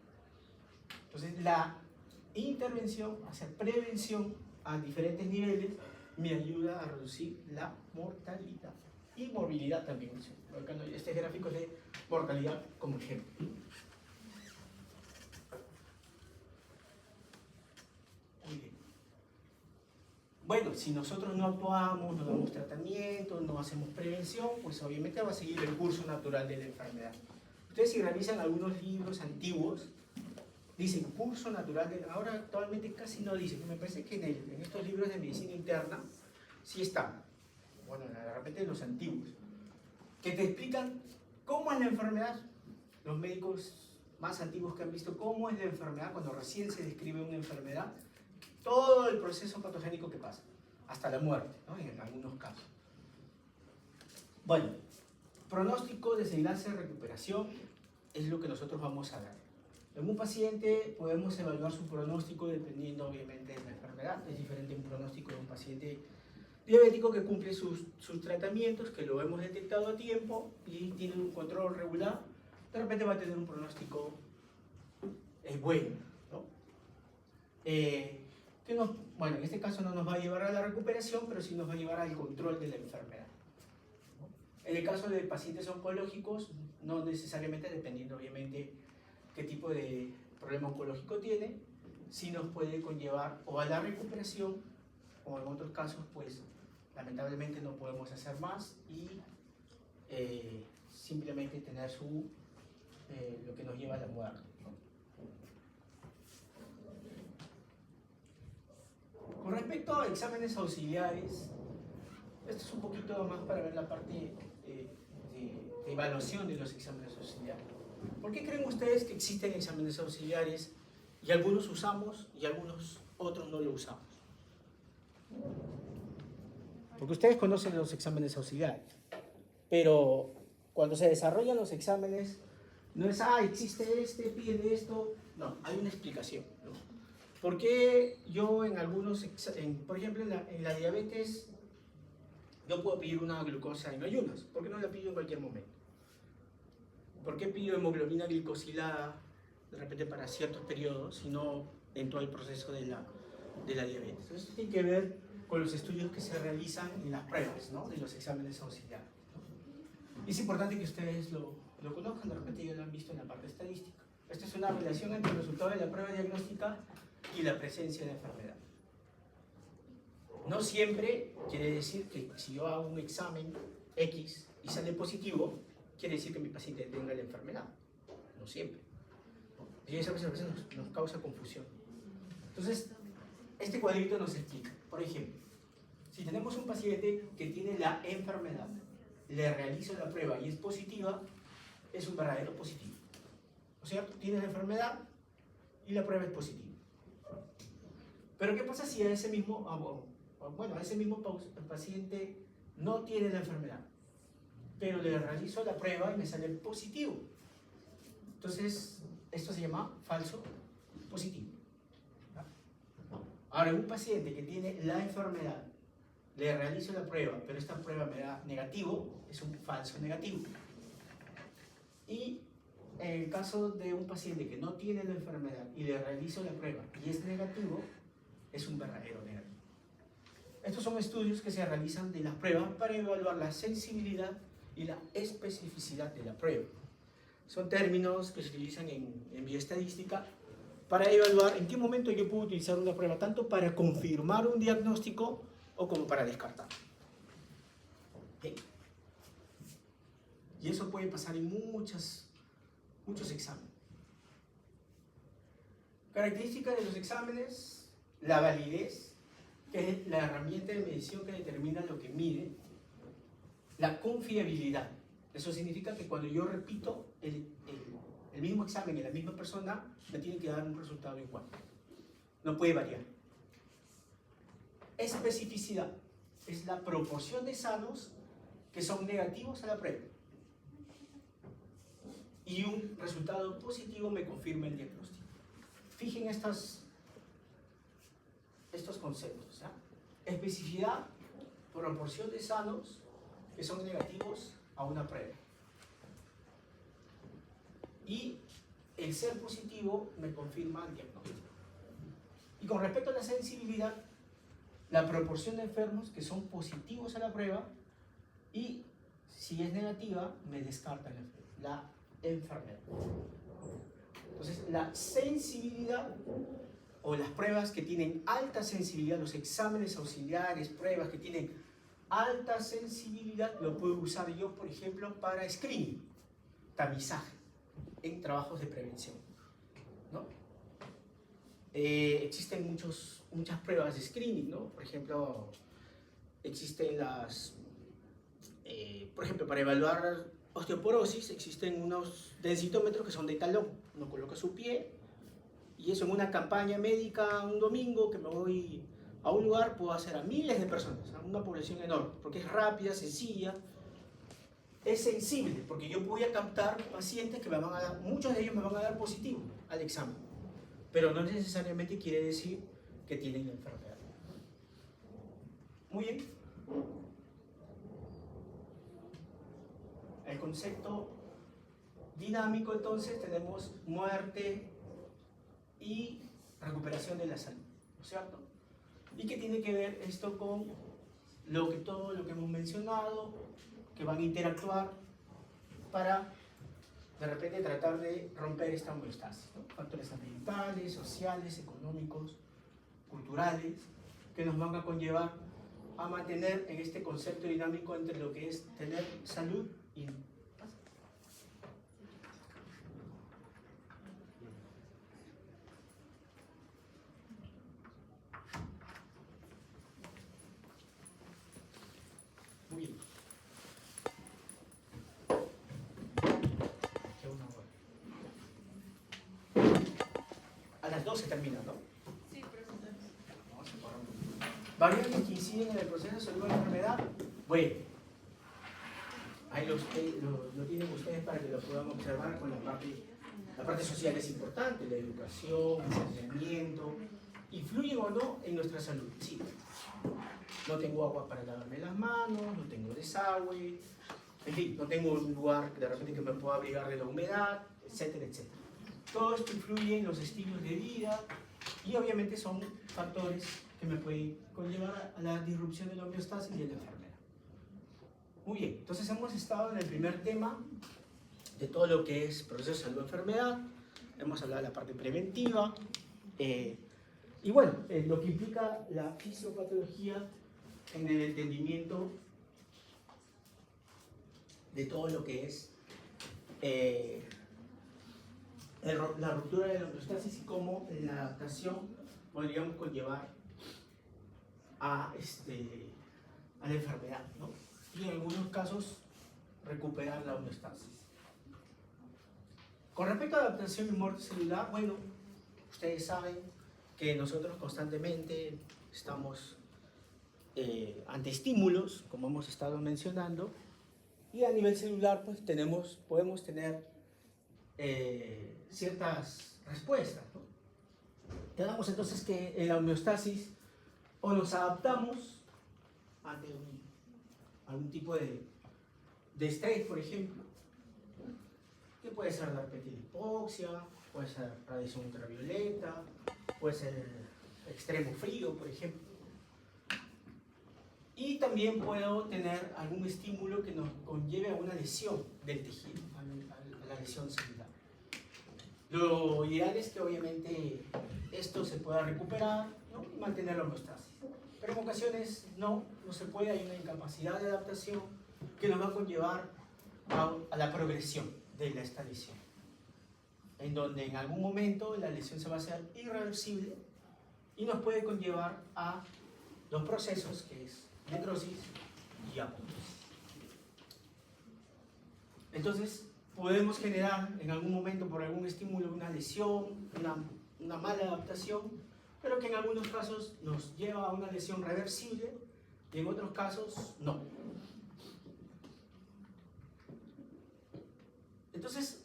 Entonces, la intervención, hacer prevención a diferentes niveles, me ayuda a reducir la mortalidad y morbilidad también. Este gráfico es de mortalidad como ejemplo. Muy bien. Bueno, si nosotros no actuamos, no damos tratamiento, no hacemos prevención, pues obviamente va a seguir el curso natural de la enfermedad. Ustedes si revisan algunos libros antiguos, dicen curso natural de... Ahora actualmente casi no dicen. Me parece que en estos libros de medicina interna sí están. Bueno, de repente los antiguos. Que te explican cómo es la enfermedad. Los médicos más antiguos que han visto cómo es la enfermedad cuando recién se describe una enfermedad. Todo el proceso patogénico que pasa. Hasta la muerte, ¿no? En algunos casos. Bueno. Pronóstico, desenlace, recuperación es lo que nosotros vamos a ver. En un paciente podemos evaluar su pronóstico dependiendo obviamente de la enfermedad. Es diferente un pronóstico de un paciente diabético que cumple sus tratamientos, que lo hemos detectado a tiempo y tiene un control regular. De repente va a tener un pronóstico bueno, ¿no? Bueno, en este caso no nos va a llevar a la recuperación, pero sí nos va a llevar al control de la enfermedad. En el caso de pacientes oncológicos, no necesariamente, dependiendo obviamente qué tipo de problema oncológico tiene, sí nos puede conllevar o a la recuperación, o en otros casos, pues lamentablemente no podemos hacer más y simplemente tener lo que nos lleva a la muerte, ¿no? Con respecto a exámenes auxiliares, esto es un poquito más para ver la parte de evaluación de los exámenes auxiliares. ¿Por qué creen ustedes que existen exámenes auxiliares y algunos usamos y algunos otros no lo usamos? Porque ustedes conocen los exámenes auxiliares, pero cuando se desarrollan los exámenes, no es, existe piden esto, no, hay una explicación, ¿no? ¿Por qué yo en algunos, por ejemplo en la diabetes, yo puedo pedir una glucosa en ayunas? ¿Por qué no la pido en cualquier momento? ¿Por qué pido hemoglobina glicosilada de repente para ciertos periodos y no en todo el proceso de la diabetes? Entonces, esto tiene que ver con los estudios que se realizan en las pruebas, ¿no? De los exámenes auxiliares, ¿no? Y es importante que ustedes lo conozcan, de repente ya lo han visto en la parte estadística. Esta es una relación entre el resultado de la prueba diagnóstica y la presencia de la enfermedad. No siempre quiere decir que si yo hago un examen X y sale positivo, quiere decir que mi paciente tenga la enfermedad. No siempre. Y eso a veces nos causa confusión. Entonces, este cuadrito nos explica. Por ejemplo, si tenemos un paciente que tiene la enfermedad, le realizo la prueba y es positiva, es un verdadero positivo. ¿No es cierto? Tiene la enfermedad y la prueba es positiva. Pero ¿qué pasa si a ese mismo paciente no tiene la enfermedad, pero le realizo la prueba y me sale positivo? Entonces, esto se llama falso positivo. Ahora, un paciente que tiene la enfermedad, le realizo la prueba, pero esta prueba me da negativo, es un falso negativo. Y en el caso de un paciente que no tiene la enfermedad y le realizo la prueba y es negativo, es un verdadero negativo. Estos son estudios que se realizan de las pruebas para evaluar la sensibilidad y la especificidad de la prueba. Son términos que se utilizan en bioestadística para evaluar en qué momento yo puedo utilizar una prueba, tanto para confirmar un diagnóstico o como para descartar. Bien. Y eso puede pasar en muchos exámenes. Características de los exámenes: la validez, que es la herramienta de medición que determina lo que mide; la confiabilidad, eso significa que cuando yo repito el mismo examen en la misma persona, me tiene que dar un resultado igual, no puede variar. Especificidad, es la proporción de sanos que son negativos a la prueba, y un resultado positivo me confirma el diagnóstico. Fijen estos conceptos, ¿eh? Especificidad, proporción de sanos que son negativos a una prueba, y el ser positivo me confirma el diagnóstico. Y con respecto a la sensibilidad, la proporción de enfermos que son positivos a la prueba, y si es negativa me descarta la enfermedad. Entonces, la sensibilidad, o las pruebas que tienen alta sensibilidad, los exámenes auxiliares, pruebas que tienen alta sensibilidad, lo puedo usar yo, por ejemplo, para screening, tamizaje, en trabajos de prevención, ¿no? Existen muchas pruebas de screening, ¿no? Por ejemplo, existen por ejemplo, para evaluar osteoporosis, existen unos densitómetros que son de talón. Uno coloca su pie, y eso en una campaña médica, un domingo que me voy a un lugar, puedo hacer a miles de personas, a una población enorme, porque es rápida, sencilla, es sensible, porque yo voy a captar pacientes que me van a dar, muchos de ellos me van a dar positivo al examen, pero no necesariamente quiere decir que tienen la enfermedad. Muy bien. El concepto dinámico, entonces, tenemos muerte y recuperación de la salud, ¿no es cierto? ¿Y qué tiene que ver esto con todo lo que hemos mencionado, que van a interactuar para de repente tratar de romper esta homeostasis, ¿no? Factores ambientales, sociales, económicos, culturales, que nos van a conllevar a mantener en este concepto dinámico entre lo que es tener salud y paz. Muy bien. ¿Qué una hora? A las 12 termina, ¿no? Sí, preguntas. Vamos a parar un poquito. Variables que inciden en el proceso de salud de la enfermedad. Bueno, ahí lo tienen ustedes para que lo puedan observar con la parte social. Es importante, la educación, el saneamiento, ¿influyen o no en nuestra salud? Sí. No tengo agua para lavarme las manos, no tengo desagüe, en fin, no tengo un lugar de repente que me pueda abrigar de la humedad, etcétera, etcétera. Todo esto influye en los estilos de vida, y obviamente son factores que me pueden conllevar a la disrupción de la homeostasis y de la enfermedad. Muy bien, entonces hemos estado en el primer tema de todo lo que es proceso de salud-enfermedad, hemos hablado de la parte preventiva, y bueno, lo que implica la fisiopatología en el entendimiento de todo lo que es la ruptura de la homeostasis, y cómo la adaptación podríamos conllevar a la enfermedad, ¿no? Y en algunos casos recuperar la homeostasis. Con respecto a adaptación y muerte celular, bueno, ustedes saben que nosotros constantemente estamos ante estímulos, como hemos estado mencionando, y a nivel celular pues podemos tener ciertas respuestas, ¿no? Tenemos entonces que en la homeostasis o nos adaptamos ante algún tipo de estrés, por ejemplo, que puede ser de repente hipoxia, puede ser radiación ultravioleta, puede ser extremo frío, por ejemplo. Y también puedo tener algún estímulo que nos conlleve a una lesión del tejido, a la lesión celular. Lo ideal es que obviamente esto se pueda recuperar, ¿no? Y mantener la homeostasis. Pero en ocasiones no se puede, hay una incapacidad de adaptación que nos va a conllevar a la progresión de esta lesión, en donde en algún momento la lesión se va a hacer irreversible y nos puede conllevar a dos procesos que es necrosis y apoptosis. Entonces, podemos generar en algún momento por algún estímulo una lesión, una mala adaptación, pero que en algunos casos nos lleva a una lesión reversible y en otros casos no. Entonces,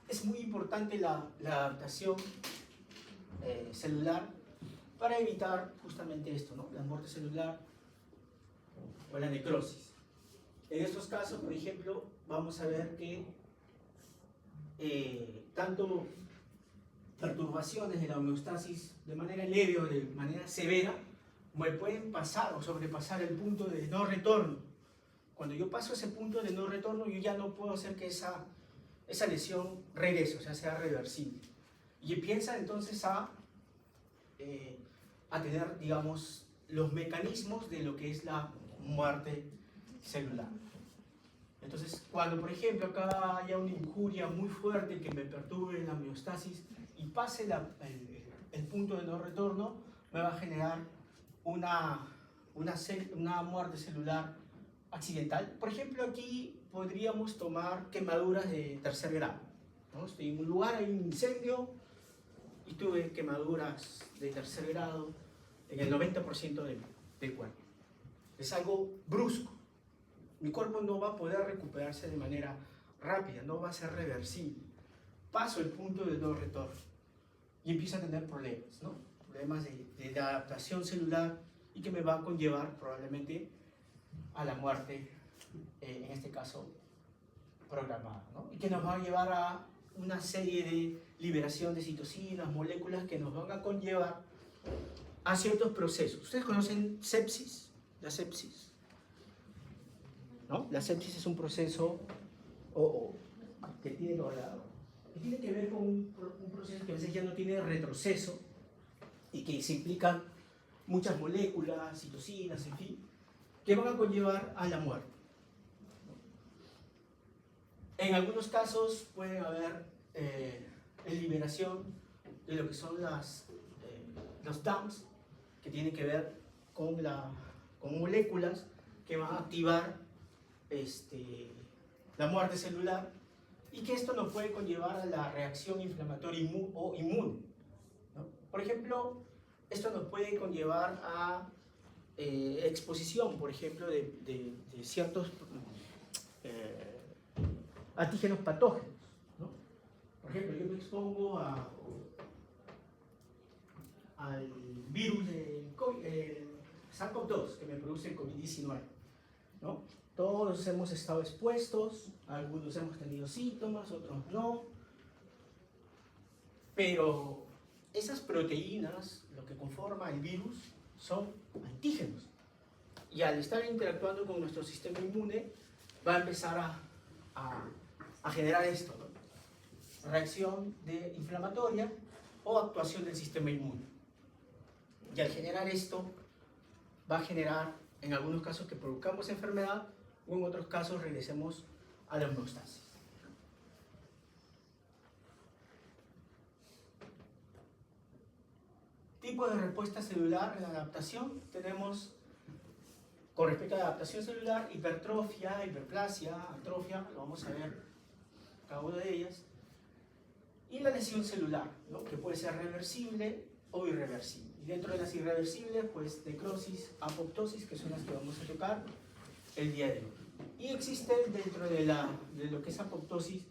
es muy importante la adaptación celular para evitar justamente esto, ¿no? La muerte celular o la necrosis. En estos casos, por ejemplo, vamos a ver que tanto perturbaciones de la homeostasis de manera leve o de manera severa me pueden pasar o sobrepasar el punto de no retorno. Cuando yo paso ese punto de no retorno, yo ya no puedo hacer que esa lesión regrese, o sea reversible. Y empieza entonces a tener, digamos, los mecanismos de lo que es la muerte celular. Entonces, cuando por ejemplo acá haya una injuria muy fuerte que me perturbe la homeostasis y pase el punto de no retorno, me va a generar una muerte celular accidental. Por ejemplo, aquí podríamos tomar quemaduras de tercer grado, ¿no? Estoy en un lugar, hay un incendio y tuve quemaduras de tercer grado en el 90% del cuerpo. Es algo brusco. Mi cuerpo no va a poder recuperarse de manera rápida, no va a ser reversible. Paso el punto de no retorno y empiezo a tener problemas, ¿no? Problemas de adaptación celular y que me va a conllevar probablemente a la muerte, en este caso programada, ¿no? Y que nos va a llevar a una serie de liberación de citocinas, moléculas que nos van a conllevar a ciertos procesos. ¿Ustedes conocen sepsis? La sepsis, ¿no? La sepsis es un proceso que tiene que ver con un proceso que a veces ya no tiene retroceso y que se implican muchas moléculas, citocinas, en fin, que van a conllevar a la muerte. En algunos casos puede haber liberación de lo que son los DAMs, que tienen que ver con moléculas que van a activar la muerte celular y que esto nos puede conllevar a la reacción inflamatoria o inmune, ¿no? Por ejemplo, esto nos puede conllevar a exposición, por ejemplo, de ciertos antígenos patógenos, ¿no? Por ejemplo, yo me expongo al virus del SARS-CoV-2 que me produce el COVID-19, ¿no? Todos hemos estado expuestos, algunos hemos tenido síntomas, otros no, pero esas proteínas, lo que conforma el virus, son antígenos. Y al estar interactuando con nuestro sistema inmune, va a empezar a generar esto, ¿no? Reacción inflamatoria o actuación del sistema inmune. Y al generar esto, va a generar, en algunos casos, que produzcamos enfermedad, o en otros casos regresemos a la homeostasis. Tipo de respuesta celular en la adaptación. Tenemos, con respecto a la adaptación celular, hipertrofia, hiperplasia, atrofia, lo vamos a ver cada una de ellas. Y la lesión celular, ¿no? Que puede ser reversible o irreversible. Y dentro de las irreversibles, pues necrosis, apoptosis, que son las que vamos a tocar el día de hoy. Y existen dentro de lo que es apoptosis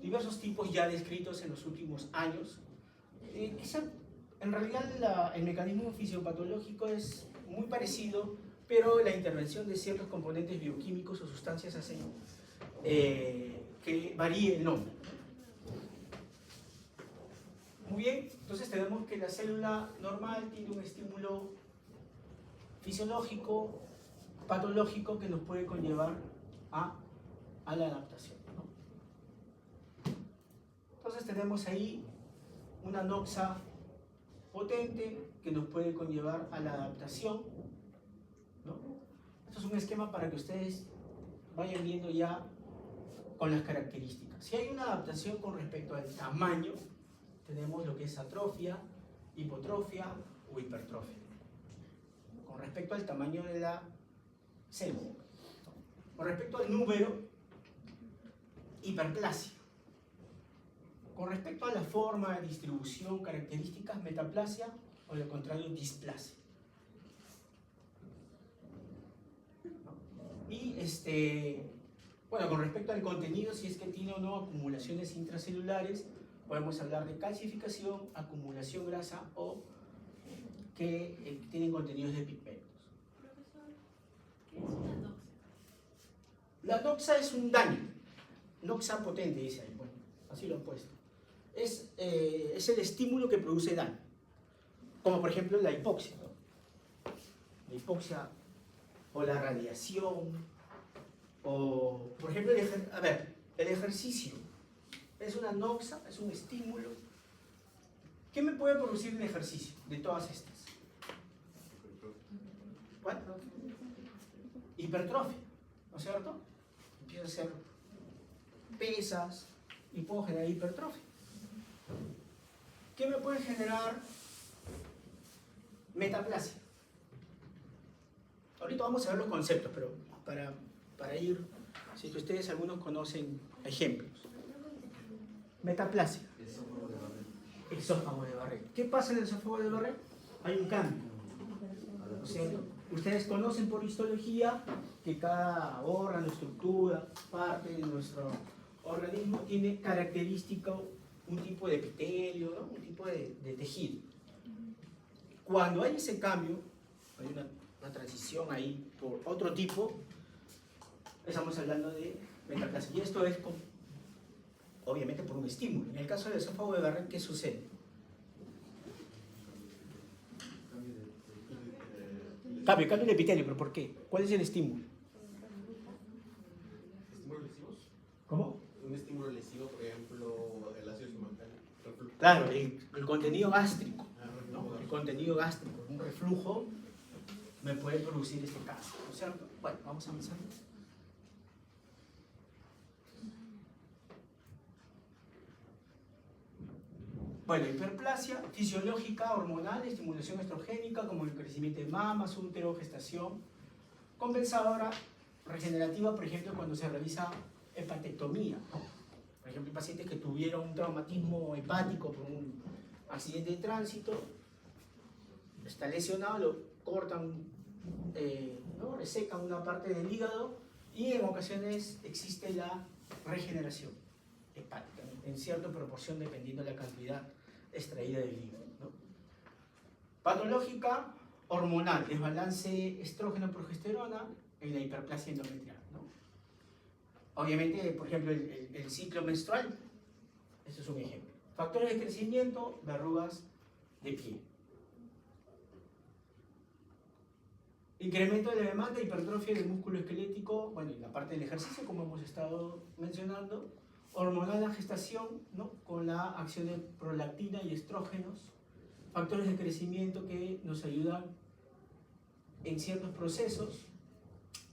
diversos tipos ya descritos en los últimos años. Quizá en realidad el mecanismo fisiopatológico es muy parecido, pero la intervención de ciertos componentes bioquímicos o sustancias hacen que varíe el nombre. Muy bien, entonces tenemos que la célula normal tiene un estímulo fisiológico, patológico, que nos puede conllevar a la adaptación, ¿no? Entonces tenemos ahí una noxa potente que nos puede conllevar a la adaptación, ¿no? Esto es un esquema para que ustedes vayan viendo ya con las características. Si hay una adaptación con respecto al tamaño, tenemos lo que es atrofia, hipotrofia o hipertrofia. Con respecto al tamaño de la célula. Con respecto al número, hiperplasia. Con respecto a la forma, distribución, características, metaplasia o lo contrario, displasia. Y bueno, con respecto al contenido, si es que tiene o no acumulaciones intracelulares, podemos hablar de calcificación, acumulación grasa o que tienen contenidos de pigmentos. Profesor, ¿qué es una noxa? La noxa es un daño. Noxa potente, dice ahí. Bueno, así lo han puesto. Es el estímulo que produce daño. Como por ejemplo la hipoxia, ¿no? La hipoxia o la radiación, o por ejemplo, el ejercicio. Es una noxa, es un estímulo. ¿Qué me puede producir el ejercicio de todas estas? ¿Cuál? Hipertrofia, ¿no es cierto? Empiezo a hacer pesas y puedo generar hipertrofia. ¿Qué me puede generar metaplasia? Ahorita vamos a ver los conceptos, pero para ir, si ustedes algunos conocen ejemplos. Metaplasia. Esófago de Barrett. Esófago de Barrett. ¿Qué pasa en el esófago de Barrett? Hay un cambio. ¿No es cierto? Ustedes conocen por histología que cada órgano, estructura, parte de nuestro organismo tiene característica, un tipo de epitelio, ¿no? Un tipo de tejido. Cuando hay ese cambio, hay una transición ahí por otro tipo, estamos hablando de metaplasia. Y esto es obviamente por un estímulo. En el caso del esófago de Barrett, ¿qué sucede? Cambio el epitelio, ¿pero por qué? ¿Cuál es el estímulo? ¿Estímulos lesivos? ¿Cómo? Un estímulo lesivo, por ejemplo, el ácido estomacal. Claro, el contenido gástrico, ¿no? El contenido gástrico, un reflujo me puede producir este caso, ¿no es cierto? Bueno, vamos avanzando. Bueno, hiperplasia fisiológica, hormonal, estimulación estrogénica como el crecimiento de mamas, útero, gestación. Compensadora, regenerativa, por ejemplo, cuando se realiza hepatectomía, ¿no? Por ejemplo, pacientes que tuvieron un traumatismo hepático por un accidente de tránsito, está lesionado, lo cortan, ¿no? Resecan una parte del hígado y en ocasiones existe la regeneración hepática, ¿no? En cierta proporción dependiendo de la cantidad extraída del hígado, ¿no? Patológica, hormonal, desbalance estrógeno-progesterona en la hiperplasia endometrial, ¿no? Obviamente, por ejemplo, el ciclo menstrual, eso es un ejemplo. Factores de crecimiento, verrugas de piel. Incremento de la demanda, hipertrofia del músculo esquelético, bueno, y la parte del ejercicio, como hemos estado mencionando. Hormonal la gestación, ¿no? Con la acción de prolactina y estrógenos. Factores de crecimiento que nos ayudan en ciertos procesos.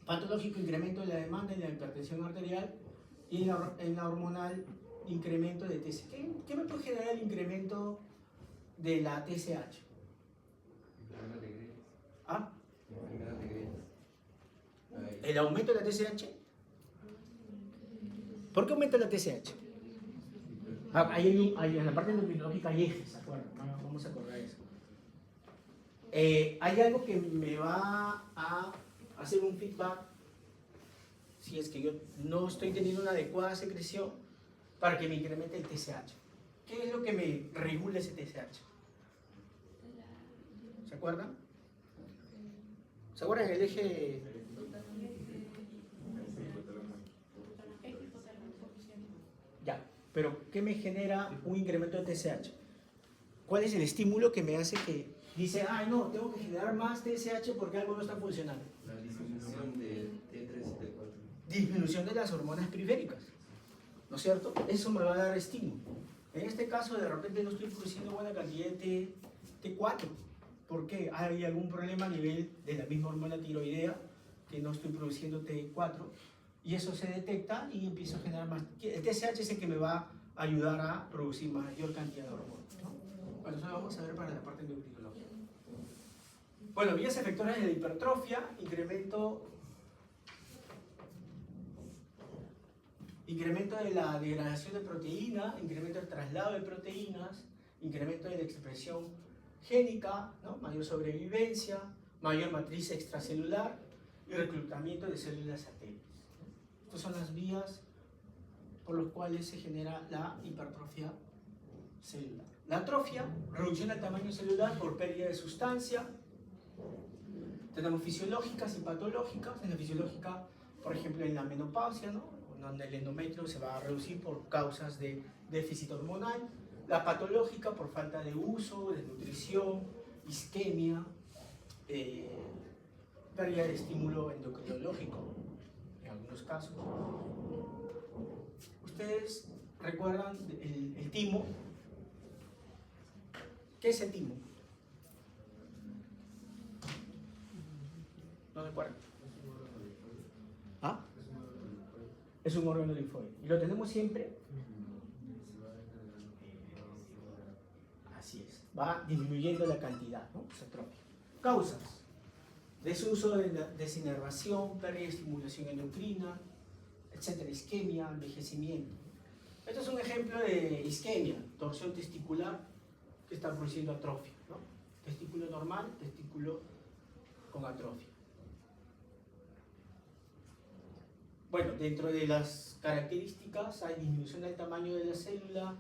Patológico, incremento de la demanda en la hipertensión arterial. Y en la hormonal, incremento de TSH. ¿Qué me puede generar el incremento de la TSH? Enfermedad de Graves. ¿Ah? Enfermedad de Graves. ¿El aumento de la TSH? ¿Por qué aumenta la TSH? Ahí en la parte endocrinológica hay ejes, ¿se acuerdan? Vamos a acordar eso. Hay algo que me va a hacer un feedback si es que yo no estoy teniendo una adecuada secreción para que me incremente el TSH. ¿Qué es lo que me regula ese TSH? ¿Se acuerdan? ¿Se acuerdan el eje? Ya, pero ¿qué me genera un incremento de TSH? ¿Cuál es el estímulo que me hace que dice, ay no, tengo que generar más TSH porque algo no está funcionando? La disminución de T3 y T4. Disminución de las hormonas periféricas, ¿no es cierto? Eso me va a dar estímulo. En este caso, de repente no estoy produciendo buena cantidad de T4. ¿Por qué? Hay algún problema a nivel de la misma hormona tiroidea que no estoy produciendo T4 y eso se detecta y empiezo a generar más. El TSH es el que me va a ayudar a producir mayor cantidad de hormonas, ¿no? Bueno, eso lo vamos a ver para la parte endocrinológica. Bueno, vías efectoras de la hipertrofia, incremento de la degradación de proteína, incremento del traslado de proteínas, incremento de la expresión génica, ¿no? Mayor sobrevivencia, mayor matriz extracelular y reclutamiento de células satélites. Estas son las vías por las cuales se genera la hipertrofia celular. La atrofia, reducción del tamaño celular por pérdida de sustancia. Tenemos fisiológicas y patológicas. En la fisiológica, por ejemplo, en la menopausia, ¿no? Donde el endometrio se va a reducir por causas de déficit hormonal. La patológica por falta de uso, desnutrición, isquemia, pérdida de estímulo endocrinológico, en algunos casos. ¿Ustedes recuerdan el timo? ¿Qué es el timo? ¿No recuerdan? ¿Ah? Es un órgano linfóide. ¿Y lo tenemos siempre? Así es. Va disminuyendo la cantidad, ¿no? Se atrofia. Causas. Desuso de la desinervación, pérdida de estimulación endocrina, etcétera. Isquemia, envejecimiento. Esto es un ejemplo de isquemia, torsión testicular que está produciendo atrofia, ¿no? Testículo normal, testículo con atrofia. Bueno, dentro de las características hay disminución del tamaño de la célula,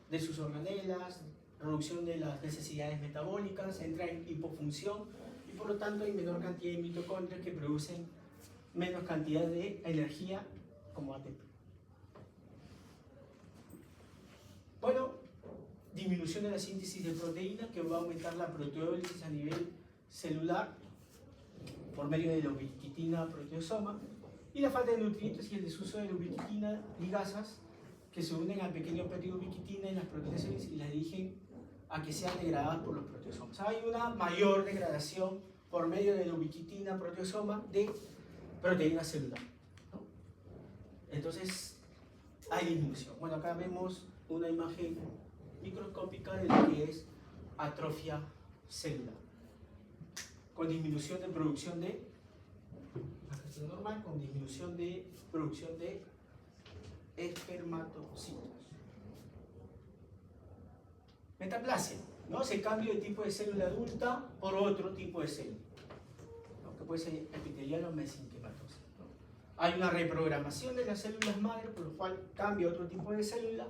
de sus organelas, reducción de las necesidades metabólicas, entra en hipofunción y por lo tanto hay menor cantidad de mitocondrias que producen menos cantidad de energía como ATP. Bueno, disminución de la síntesis de proteínas que va a aumentar la proteólisis a nivel celular por medio de la ubiquitina proteosoma. Y la falta de nutrientes y el desuso de la ubiquitina ligasas que se unen al pequeño peptidubiquitina en las proteínas y las dirigen a que sean degradadas por los proteosomas. Hay una mayor degradación por medio de la ubiquitina proteosoma de proteína celular, ¿no? Entonces hay disminución. Bueno, acá vemos una imagen microscópica de lo que es atrofia celular, con disminución de producción de normal, con disminución de producción de espermatocitos. Metaplasia, ¿no? Es el cambio de tipo de célula adulta por otro tipo de célula, ¿no? Que puede ser epitelial o mesenquimatosa, ¿no? Hay una reprogramación de las células madre, por lo cual cambia otro tipo de célula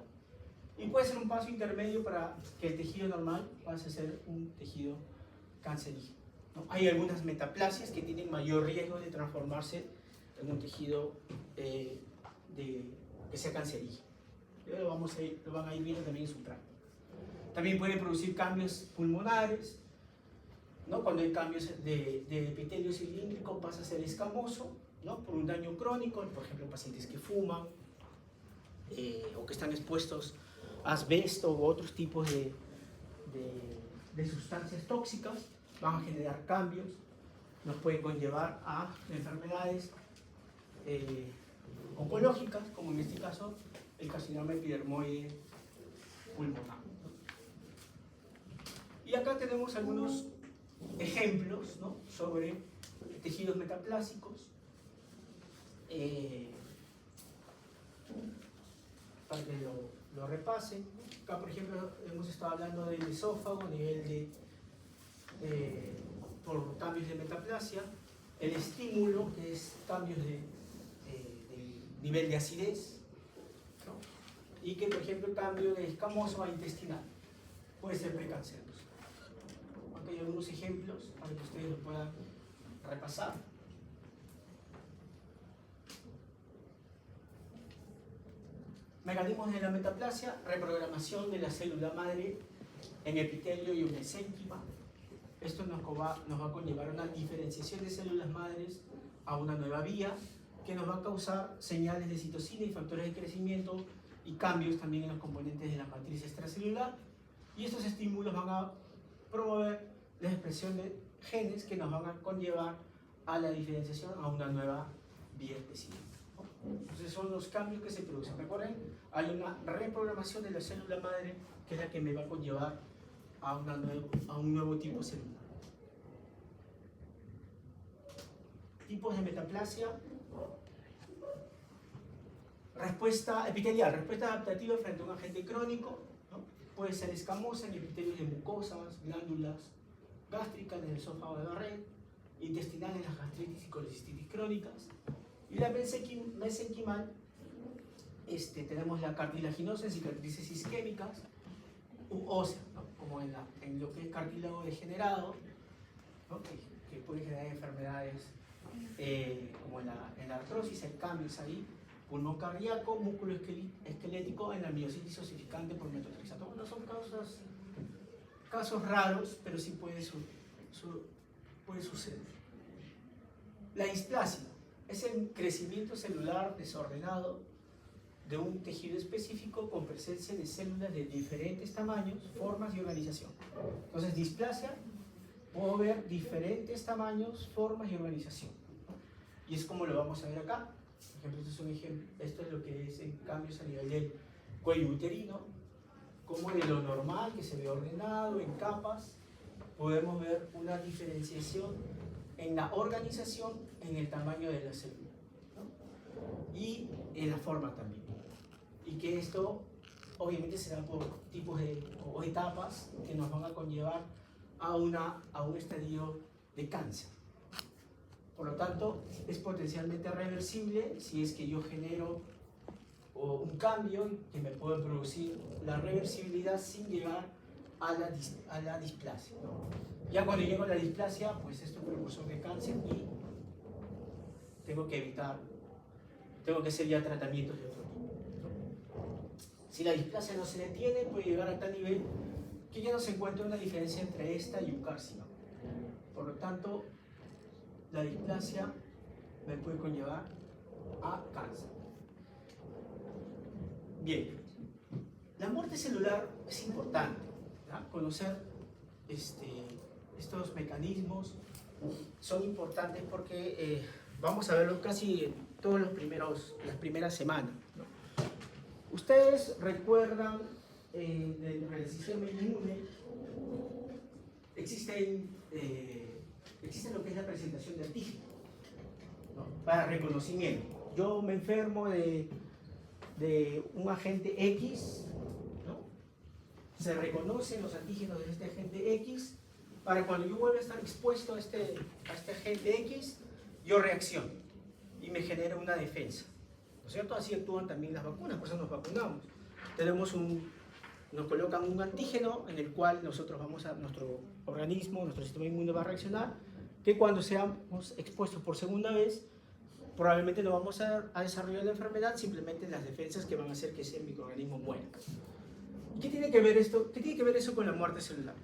y puede ser un paso intermedio para que el tejido normal pase a ser un tejido cancerígeno. Hay algunas metaplasias que tienen mayor riesgo de transformarse en un tejido que sea cancerígeno. Lo van a ir viendo también en su práctica. También puede producir cambios pulmonares, ¿no? Cuando hay cambios de epitelio cilíndrico pasa a ser escamoso, ¿no? Por un daño crónico, por ejemplo, pacientes que fuman o que están expuestos a asbesto u otros tipos de sustancias tóxicas. Van a generar cambios, nos pueden conllevar a enfermedades oncológicas, como en este caso el carcinoma epidermoide pulmonar. Y acá tenemos algunos ejemplos, ¿no? Sobre tejidos metaplásicos, para que lo repasen. Acá, por ejemplo, hemos estado hablando del esófago a nivel por cambios de metaplasia, el estímulo, que es cambios del nivel de acidez, ¿no? Y que, por ejemplo, el cambio de escamoso a intestinal puede ser precanceroso. Aquí hay algunos ejemplos para que ustedes lo puedan repasar. Mecanismos de la metaplasia: reprogramación de la célula madre en epitelio y un mesénquima. Esto nos va a conllevar a una diferenciación de células madres a una nueva vía que nos va a causar señales de citocina y factores de crecimiento y cambios también en los componentes de la matriz extracelular. Y estos estímulos van a promover la expresión de genes que nos van a conllevar a la diferenciación a una nueva vía específica. Entonces son los cambios que se producen. Recuerden, hay una reprogramación de la célula madre que es la que me va a conllevar a un nuevo tipo celular. Tipos de metaplasia. Respuesta epitelial, respuesta adaptativa frente a un agente crónico, ¿no? Puede ser escamosa en epitelios de mucosas, glándulas gástricas en el esófago de Barrett, intestinal en las gastritis y colecistitis crónicas. Y la mesenquimal, tenemos la cartilaginosa en cicatrices isquémicas u óseas, ¿no? Como en lo que es cartílago degenerado, ¿no? que puede generar enfermedades como en la artrosis, hay cambios ahí, pulmón cardíaco, músculo esquelético en la miositis osificante por metotrexato. Bueno, son casos raros, pero sí puede suceder. La displasia es el crecimiento celular desordenado de un tejido específico con presencia de células de diferentes tamaños, formas y organización. Entonces, displasia, puedo ver diferentes tamaños, formas y organización. Y es como lo vamos a ver acá. Por ejemplo, esto es lo que es en cambios a nivel del cuello uterino, como de lo normal que se ve ordenado en capas, podemos ver una diferenciación en la organización, en el tamaño de la célula, ¿no? Y en la forma también. Y que esto obviamente se da por tipos o etapas que nos van a conllevar a un estadio de cáncer. Por lo tanto, es potencialmente reversible si es que yo genero un cambio que me puede producir la reversibilidad sin llegar a la displasia, ¿no? Ya cuando llego a la displasia, pues esto es precursor de cáncer y tengo que hacer ya tratamientos de otro tipo, ¿no? Si la displasia no se detiene, puede llegar a tal nivel que ya no se encuentra una diferencia entre esta y un carcinoma. Por lo tanto, la displasia me puede conllevar a cáncer. Bien, la muerte celular es importante, ¿ya? Conocer estos mecanismos son importantes porque vamos a verlo casi en todas las primeras semanas, ¿no? Ustedes recuerdan del sistema inmune, existe lo que es la presentación de antígenos, ¿no? Para reconocimiento. Yo me enfermo de un agente X, ¿no? Se reconocen los antígenos de este agente X para cuando yo vuelva a estar expuesto a este agente X, yo reacciono y me genera una defensa, ¿no es cierto? Así actúan también las vacunas, por eso nos vacunamos. Nos colocan un antígeno en el cual nuestro organismo, nuestro sistema inmune va a reaccionar, que cuando seamos expuestos por segunda vez, probablemente no vamos a desarrollar la enfermedad, simplemente las defensas que van a hacer que ese microorganismo muera. ¿Y qué tiene que ver esto? ¿Qué tiene que ver eso con la muerte celular?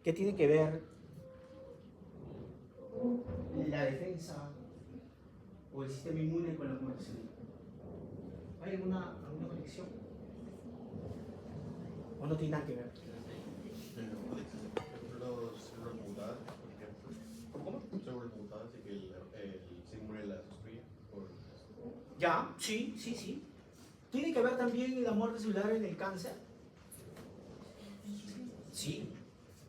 ¿Qué tiene que ver la defensa o el sistema inmune con la muerte celular? ¿Hay alguna conexión? ¿O no tiene nada que ver? Las células mutadas, por ejemplo. ¿Cómo? Células mutadas y que el inmune las destruye. Ya, sí. ¿Tiene que ver también la muerte celular en el cáncer? Sí.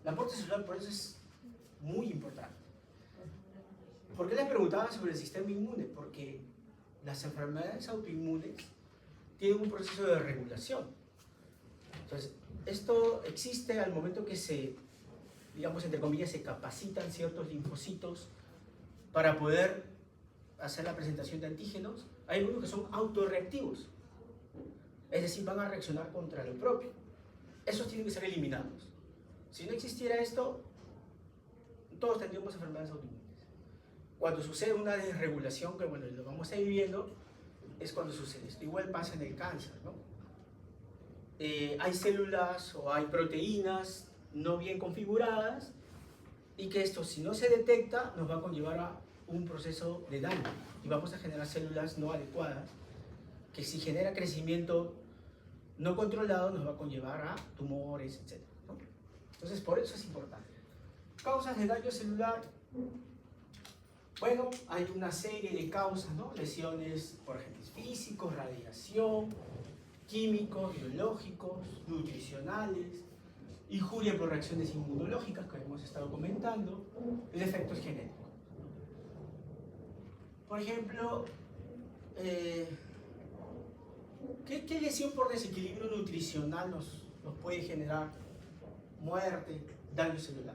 La muerte celular por eso es muy importante. ¿Por qué les preguntaba sobre el sistema inmune? Porque las enfermedades autoinmunes tienen un proceso de regulación. Entonces, esto existe al momento que digamos, entre comillas, se capacitan ciertos linfocitos para poder hacer la presentación de antígenos. Hay algunos que son autorreactivos, es decir, van a reaccionar contra lo propio. Esos tienen que ser eliminados. Si no existiera esto, todos tendríamos enfermedades autoinmunes. Cuando sucede una desregulación, que bueno, lo vamos a ir viendo, es cuando sucede esto. Igual pasa en el cáncer, ¿no? Hay células o hay proteínas no bien configuradas y que esto, si no se detecta, nos va a conllevar a un proceso de daño y vamos a generar células no adecuadas que si genera crecimiento no controlado nos va a conllevar a tumores, etc., ¿no? Entonces, por eso es importante. Causas de daño celular. Bueno, hay una serie de causas, ¿no? Lesiones por agentes físicos, radiación, químicos, biológicos, nutricionales, injuria por reacciones inmunológicas que hemos estado comentando, y defectos genéticos. Por ejemplo, ¿qué lesión por desequilibrio nutricional nos puede generar muerte, daño celular?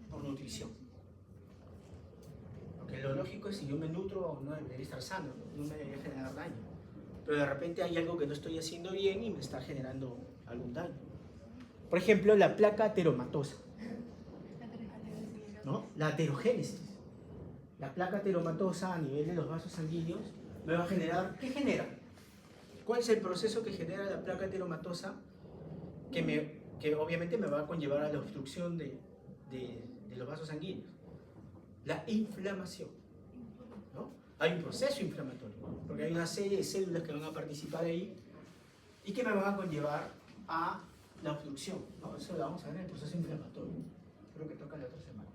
Por nutrición. Porque lo lógico es si yo me nutro, no debería estar sano, no me debería generar daño. Pero de repente hay algo que no estoy haciendo bien y me está generando algún daño. Por ejemplo, la placa ateromatosa, ¿no? La aterogénesis. La placa ateromatosa a nivel de los vasos sanguíneos me va a generar... ¿Qué genera? ¿Cuál es el proceso que genera la placa ateromatosa? Que obviamente me va a conllevar a la obstrucción de los vasos sanguíneos. La inflamación, ¿no? Hay un proceso inflamatorio, porque hay una serie de células que van a participar ahí y que me van a conllevar a la obstrucción, ¿no? Eso lo vamos a ver en el proceso inflamatorio. Creo que toca la otra semana.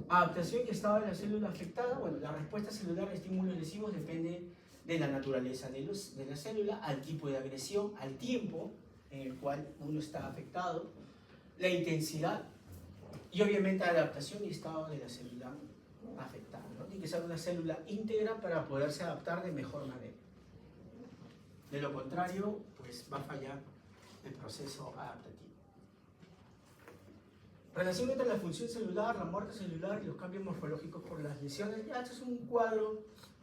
Adaptación y estado de la célula afectada. Bueno, la respuesta celular a estímulos lesivos depende de la naturaleza de la célula, al tipo de agresión, al tiempo en el cual uno está afectado, la intensidad y obviamente adaptación y estado de la célula afectada, ¿no? Tiene que ser una célula íntegra para poderse adaptar de mejor manera. De lo contrario, pues va a fallar el proceso adaptativo. Relación entre la función celular, la muerte celular y los cambios morfológicos por las lesiones. Ya, este es un cuadro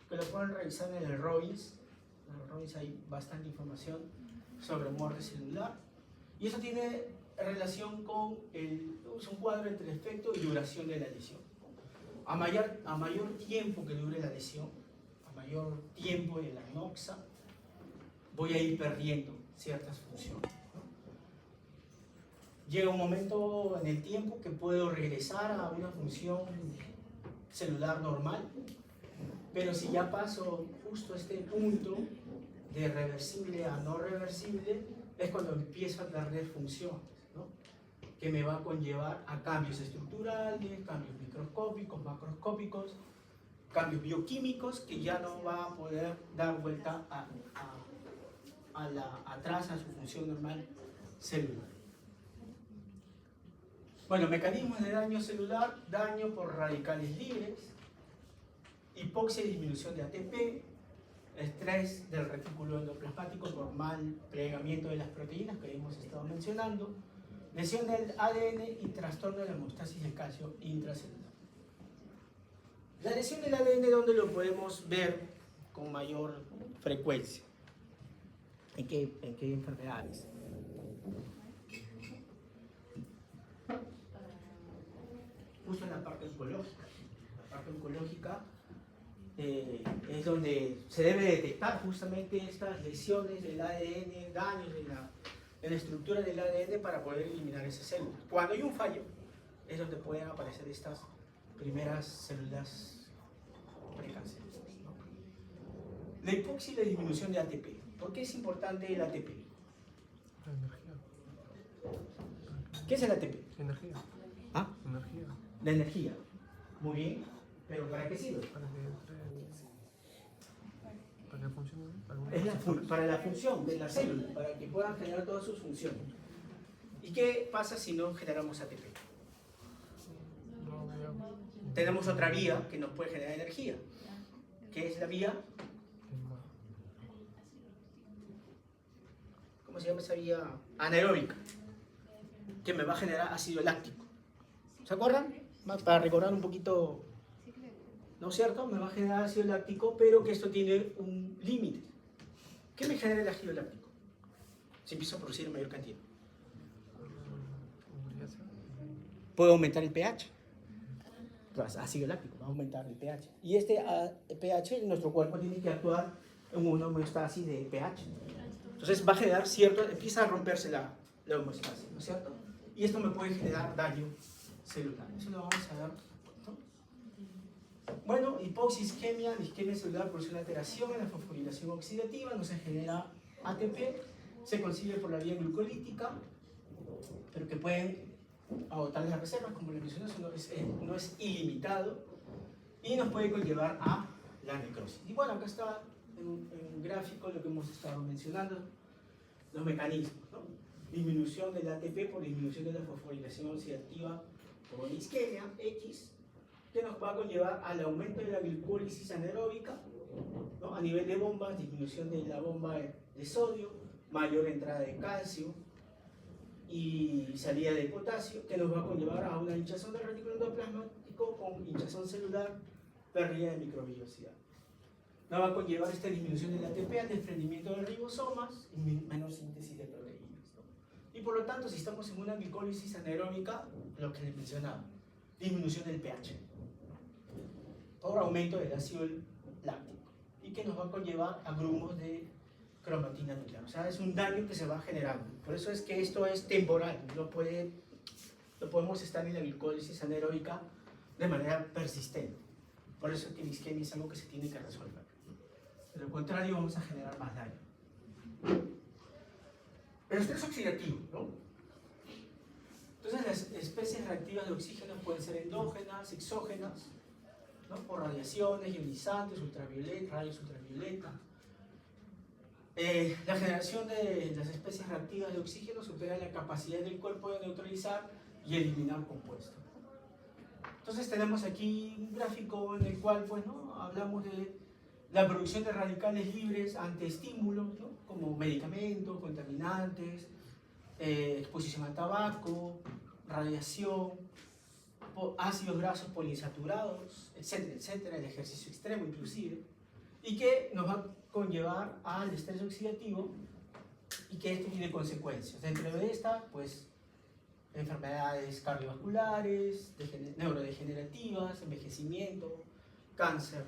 que lo pueden revisar en el Robbins. En el Robbins hay bastante información sobre muerte celular. Y eso tiene relación con es un cuadro entre el efecto y duración de la lesión. A mayor tiempo que dure la lesión, a mayor tiempo de la noxa, voy a ir perdiendo ciertas funciones. Llega un momento en el tiempo que puedo regresar a una función celular normal, pero si ya paso justo este punto de reversible a no reversible, es cuando empiezo a perder funciones, ¿no? Que me va a conllevar a cambios estructurales, cambios microscópicos, macroscópicos, cambios bioquímicos que ya no va a poder dar vuelta atrás a su función normal celular. Bueno, mecanismos de daño celular: daño por radicales libres, hipoxia y disminución de ATP, estrés del retículo endoplasmático por mal plegamiento de las proteínas que hemos estado mencionando, lesión del ADN y trastorno de la homeostasis de calcio intracelular. La lesión del ADN, ¿dónde lo podemos ver con mayor frecuencia? ¿En qué enfermedades? Justo en la parte oncológica. La parte oncológica es donde se debe detectar justamente estas lesiones del ADN, daños en la estructura del ADN para poder eliminar esas células. Cuando hay un fallo, es donde pueden aparecer estas primeras células precancerosas, ¿no? La hipoxia y la disminución de ATP. ¿Por qué es importante el ATP? La energía. ¿Qué es el ATP? Energía. ¿Ah? Energía. La energía. Muy bien. ¿Pero para qué sirve? Para que funcione. Es para la función de la célula, para que puedan generar todas sus funciones. ¿Y qué pasa si no generamos ATP? No veo. Tenemos otra vía que nos puede generar energía. ¿Qué es la vía? ¿Cómo se llama esa vía? Anaeróbica. Que me va a generar ácido láctico. ¿Se acuerdan? Para recordar un poquito, ¿no es cierto? Me va a generar ácido láctico, pero que esto tiene un límite. ¿Qué me genera el ácido láctico? Si empiezo a producir en mayor cantidad. Puedo aumentar el pH. Ácido láctico va a aumentar el pH. Y este pH, nuestro cuerpo tiene que actuar en una homeostasis de pH. Entonces va a generar empieza a romperse la homeostasis, ¿no es cierto? Y esto me puede generar daño celular. Eso lo vamos a ver, ¿no? Bueno, hipoxia, isquemia. La isquemia celular produce una alteración en la fosforilación oxidativa, no se genera ATP, se consigue por la vía glucolítica, pero que pueden agotar las reservas, como les mencioné, no es ilimitado y nos puede conllevar a la necrosis. Y bueno, acá está en un gráfico lo que hemos estado mencionando, los mecanismos, ¿no? Disminución del ATP por disminución de la fosforilación oxidativa por isquemia, X, que nos va a conllevar al aumento de la glicólisis anaeróbica, ¿no? A nivel de bombas, disminución de la bomba de sodio, mayor entrada de calcio y salida de potasio, que nos va a conllevar a una hinchazón del retículo endoplasmático con hinchazón celular, pérdida de microvellosidad. Nos va a conllevar esta disminución del ATP al desprendimiento de ribosomas y menor síntesis de proteínas, ¿no? Y por lo tanto, si estamos en una glicólisis anaeróbica, lo que les mencionaba, disminución del pH por aumento del ácido láctico y que nos va a conllevar a grumos de cromatina nuclear. O sea, es un daño que se va generando. Por eso es que esto es temporal, no podemos estar en la glicólisis anaeróbica de manera persistente. Por eso es que la isquemia es algo que se tiene que resolver. De lo contrario, vamos a generar más daño. El estrés oxidativo, ¿no? Entonces, las especies reactivas de oxígeno pueden ser endógenas, exógenas, ¿no? Por radiaciones ionizantes, rayos ultravioleta. La generación de las especies reactivas de oxígeno supera la capacidad del cuerpo de neutralizar y eliminar compuestos. Entonces tenemos aquí un gráfico en el cual pues, ¿no? Hablamos de la producción de radicales libres ante estímulos, ¿no? Como medicamentos, contaminantes, exposición al tabaco, radiación, ácidos grasos poliinsaturados, etcétera, etcétera, el ejercicio extremo inclusive, y que nos va a conllevar al estrés oxidativo y que esto tiene consecuencias. Dentro de esta, pues, enfermedades cardiovasculares, neurodegenerativas, envejecimiento, cáncer,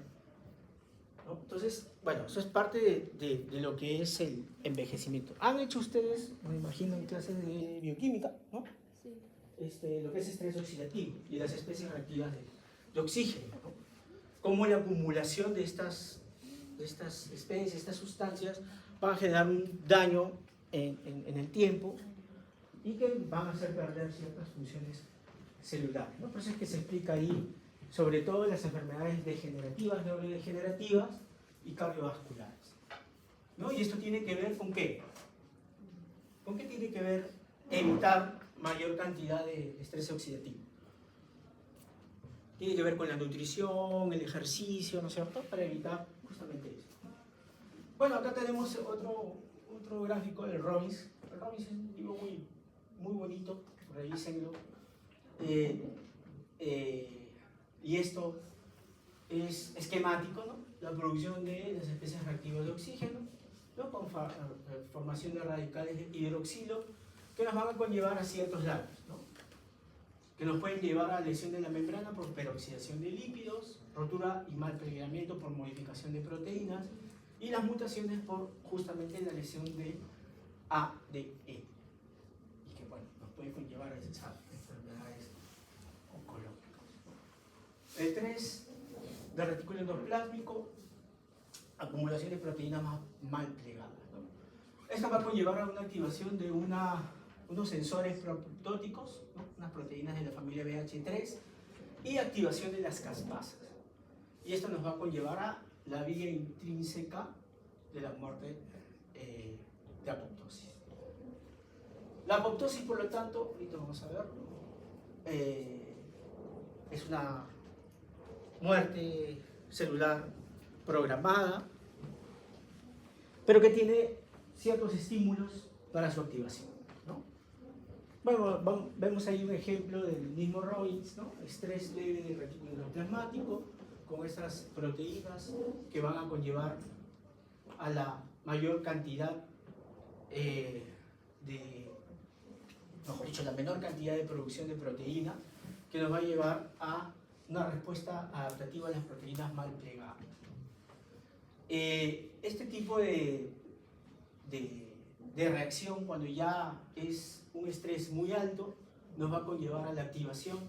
¿no? Entonces, bueno, eso es parte de lo que es el envejecimiento. Han hecho ustedes, me imagino, en clases de bioquímica, ¿no? Sí. Lo que es estrés oxidativo y las especies reactivas de oxígeno, ¿no? Cómo la acumulación de estas especies, estas sustancias, van a generar un daño en el tiempo y que van a hacer perder ciertas funciones celulares, ¿no? Por eso es que se explica ahí, sobre todo las enfermedades degenerativas, neurodegenerativas y cardiovasculares, ¿no? Y esto tiene que ver con ¿qué? ¿Con qué tiene que ver evitar mayor cantidad de estrés oxidativo? Tiene que ver con la nutrición, el ejercicio, ¿no es cierto? Para evitar justamente eso. Bueno, acá tenemos otro gráfico del Robbins. El Robbins es un libro muy bonito, revísenlo. Y esto es esquemático, ¿no? La producción de las especies reactivas de oxígeno, ¿no? Con formación de radicales de hidroxilo que nos van a conllevar a ciertos daños, ¿no? Que nos pueden llevar a lesión de la membrana por peroxidación de lípidos, rotura y mal plegamiento por modificación de proteínas y las mutaciones por justamente la lesión de ADE. Y que bueno, nos puede conllevar a esas enfermedades oncológicas. El 3 de retículo endoplásmico, acumulación de proteínas mal plegadas, ¿no? Esto va a conllevar a una activación de unos sensores proptóticos, ¿no? Unas proteínas de la familia BH3 y activación de las caspasas. Y esto nos va a conllevar a la vía intrínseca de la muerte de apoptosis. La apoptosis, por lo tanto, ahorita vamos a ver, es una muerte celular programada, pero que tiene ciertos estímulos para su activación, ¿no? Bueno, vemos ahí un ejemplo del mismo Robbins, ¿no? Estrés leve del retículo endoplasmático con estas proteínas que van a conllevar a la mayor cantidad mejor dicho, la menor cantidad de producción de proteína que nos va a llevar a una respuesta adaptativa a las proteínas mal plegadas. Este tipo de reacción, cuando ya es un estrés muy alto, nos va a conllevar a la activación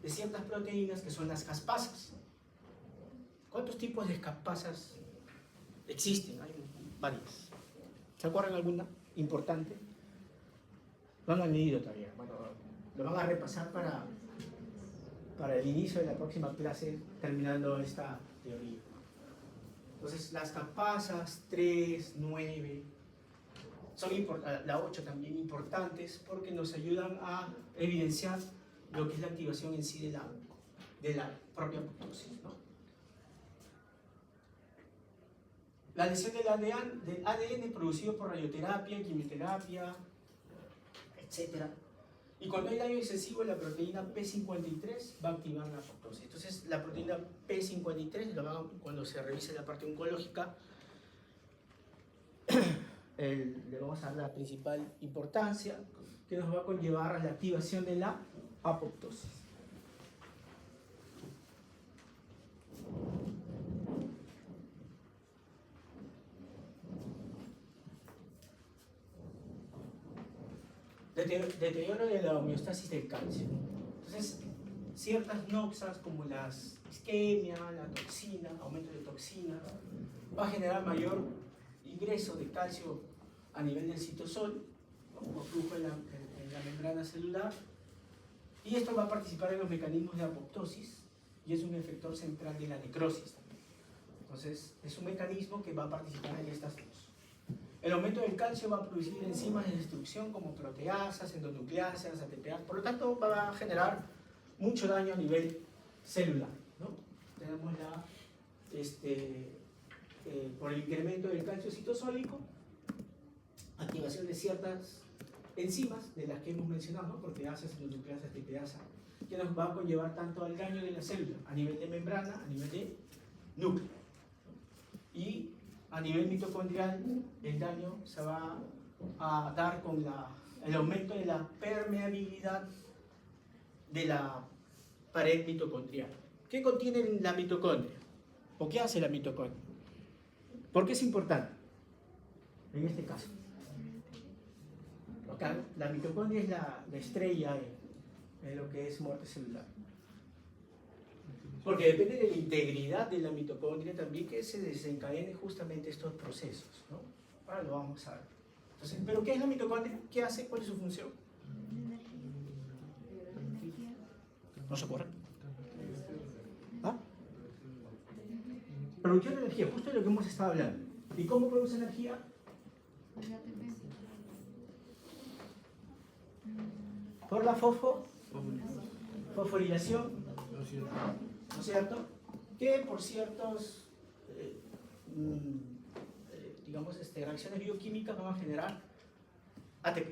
de ciertas proteínas que son las caspasas. ¿Cuántos tipos de caspasas existen? Hay varias. ¿Se acuerdan alguna importante? No lo han leído todavía. Bueno, lo van a repasar para el inicio de la próxima clase, terminando esta teoría. Entonces, las capasas 3, 9, son la 8 también importantes porque nos ayudan a evidenciar lo que es la activación en sí de la propia apoptosis, ¿no? La lesión del ADN producido por radioterapia, quimioterapia, etc. Y cuando hay daño excesivo, la proteína P53 va a activar la apoptosis. Entonces, la proteína P53, cuando se revise la parte oncológica, le vamos a dar la principal importancia, que nos va a conllevar a la activación de la apoptosis. Deterioro de la homeostasis del calcio. Entonces, ciertas noxas como las isquemia, la toxina, aumento de toxina, va a generar mayor ingreso de calcio a nivel del citosol, como flujo en la membrana celular, y esto va a participar en los mecanismos de apoptosis y es un efector central de la necrosis también. Entonces, es un mecanismo que va a participar en estas dos. El aumento del calcio va a producir enzimas de destrucción como proteasas, endonucleasas, ATPase, por lo tanto va a generar mucho daño a nivel celular, ¿no? Tenemos por el incremento del calcio citosólico, activación de ciertas enzimas de las que hemos mencionado, ¿no? Proteasas, endonucleasas, ATPase, que nos va a conllevar tanto al daño de la célula a nivel de membrana, a nivel de núcleo, ¿no? Y a nivel mitocondrial, el daño se va a dar con el aumento de la permeabilidad de la pared mitocondrial. ¿Qué contiene la mitocondria? ¿O qué hace la mitocondria? ¿Por qué es importante? En este caso. Acá, la mitocondria es la estrella en lo que es muerte celular. Porque depende de la integridad de la mitocondria también que se desencadenen justamente estos procesos, ¿no? Ahora lo vamos a ver. Entonces, ¿pero qué es la mitocondria? ¿Qué hace? ¿Cuál es su función? ¿No se acuerdan? ¿Ah? Producción de energía, justo de lo que hemos estado hablando. ¿Y cómo produce energía? Por la fosforilación, ¿no es cierto? Que por ciertos, digamos, reacciones bioquímicas van a generar ATP,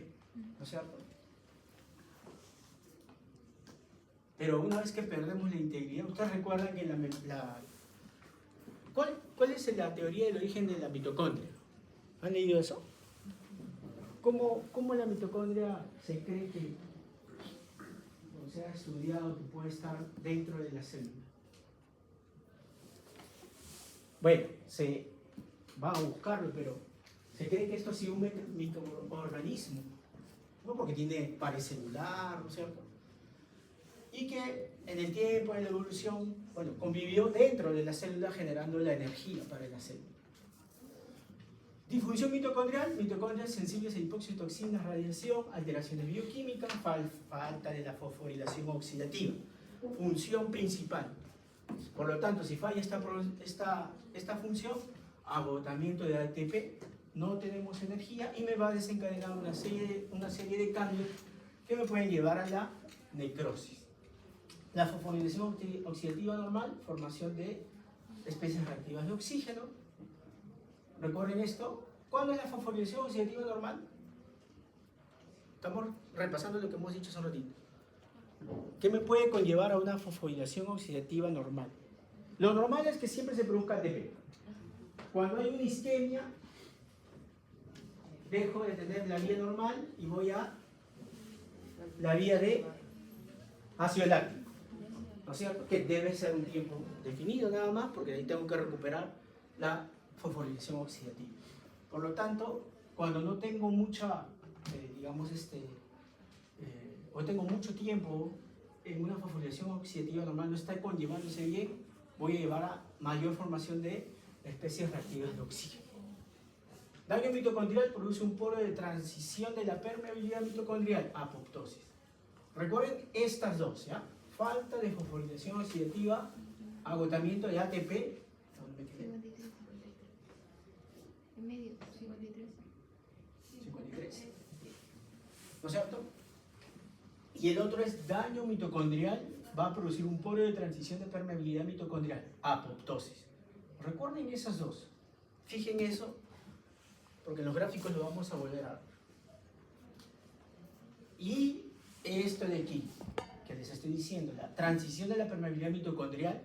¿no es cierto? Pero una vez que perdemos la integridad, ustedes recuerdan que ¿cuál es la teoría del origen de la mitocondria? ¿Han leído eso? ¿Cómo la mitocondria se cree que, o se ha estudiado que puede estar dentro de la célula? Bueno, se va a buscarlo, pero se cree que esto ha sido un microorganismo, ¿no? Porque tiene pared celular, ¿no es cierto? Y que en el tiempo, en la evolución, bueno, convivió dentro de la célula generando la energía para la célula. Disfunción mitocondrial, mitocondrias sensibles a hipoxiotoxinas, radiación, alteraciones bioquímicas, falta de la fosforilación oxidativa. Función principal. Por lo tanto, si falla esta función, agotamiento de ATP, no tenemos energía y me va a desencadenar una serie de cambios que me pueden llevar a la necrosis. La fosforilación oxidativa normal, formación de especies reactivas de oxígeno. Recuerden esto. ¿Cuándo es la fosforilación oxidativa normal? Estamos repasando lo que hemos dicho hace un ratito. ¿Qué me puede conllevar a una fosforilación oxidativa normal? Lo normal es que siempre se produzca ATP. Cuando hay una isquemia, dejo de tener la vía normal y voy a la vía de ácido láctico, ¿no es cierto? Que debe ser un tiempo definido nada más, porque ahí tengo que recuperar la fosforilación oxidativa. Por lo tanto, cuando no tengo mucha, o tengo mucho tiempo en una fosforilación oxidativa normal, no está conllevándose bien, voy a llevar a mayor formación de especies reactivas de oxígeno. Daño mitocondrial produce un polo de transición de la permeabilidad mitocondrial, apoptosis. Recuerden estas dos, ¿ya? Falta de fosforilación oxidativa, agotamiento de ATP. ¿Dónde me quedé? 53, 53. En medio, 53. 53. ¿No es cierto? Y el otro es daño mitocondrial, va a producir un poro de transición de permeabilidad mitocondrial, apoptosis. Recuerden esas dos. Fijen eso, porque en los gráficos lo vamos a volver a ver. Y esto de aquí, que les estoy diciendo, la transición de la permeabilidad mitocondrial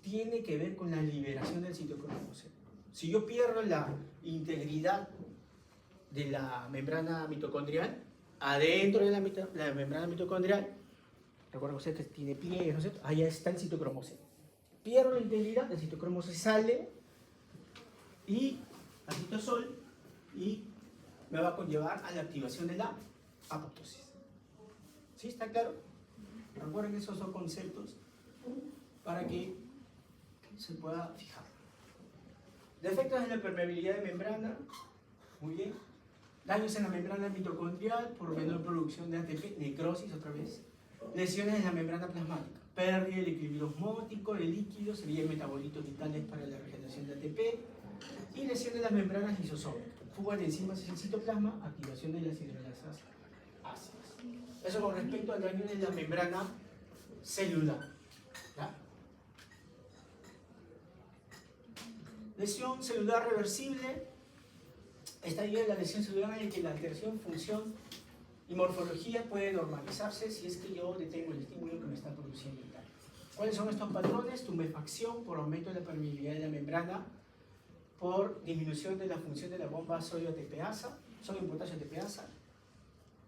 tiene que ver con la liberación del citocromo C. Si yo pierdo la integridad de la membrana mitocondrial, adentro de la membrana mitocondrial, recuerden ustedes que tiene pliegues, ¿no es cierto? Allá está el citocromo C. Pierdo la integridad, el citocromo C sale y al citosol y me va a conllevar a la activación de la apoptosis. ¿Sí? ¿Está claro? Recuerden esos dos conceptos para que se pueda fijar. Defectos de la permeabilidad de membrana. Muy bien. Daños en la membrana mitocondrial por menor producción de ATP, necrosis otra vez. Lesiones en la membrana plasmática, pérdida del equilibrio osmótico de líquidos, serían metabolitos vitales para la regeneración de ATP. Y lesión de las membranas lisosómicas, fuga de enzimas en el citoplasma, activación de las hidrolasas ácidas. Eso con respecto al daño de la membrana celular. ¿Ya? Lesión celular reversible. Estaría la lesión celular en que la alteración, función y morfología puede normalizarse si es que yo detengo el estímulo que me está produciendo el daño. ¿Cuáles son estos patrones? Tumefacción por aumento de la permeabilidad de la membrana, por disminución de la función de la bomba sodio-ATPasa, sodio-potasio ATPasa,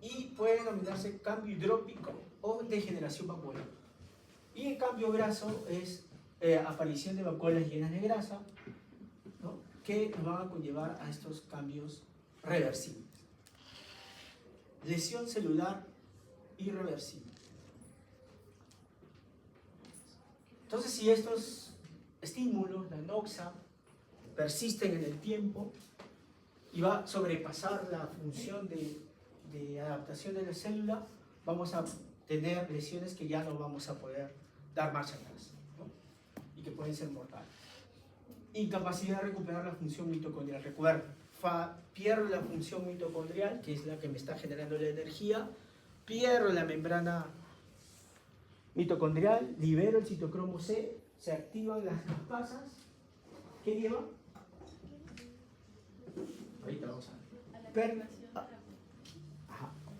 y puede denominarse cambio hidrópico o degeneración vacuolar. Y el cambio graso es aparición de vacuolas llenas de grasa, ¿no?, que nos van a conllevar a estos cambios reversibles. Lesión celular irreversible. Entonces, si estos estímulos, la noxa, persisten en el tiempo y va a sobrepasar la función de adaptación de la célula, vamos a tener lesiones que ya no vamos a poder dar marcha atrás, ¿no?, y que pueden ser mortales. Incapacidad de recuperar la función mitocondrial. Recuerden, pierdo la función mitocondrial, que es la que me está generando la energía, pierdo la membrana mitocondrial, libero el citocromo C, se activan las caspasas. ¿Qué lleva? Ahorita vamos a ver.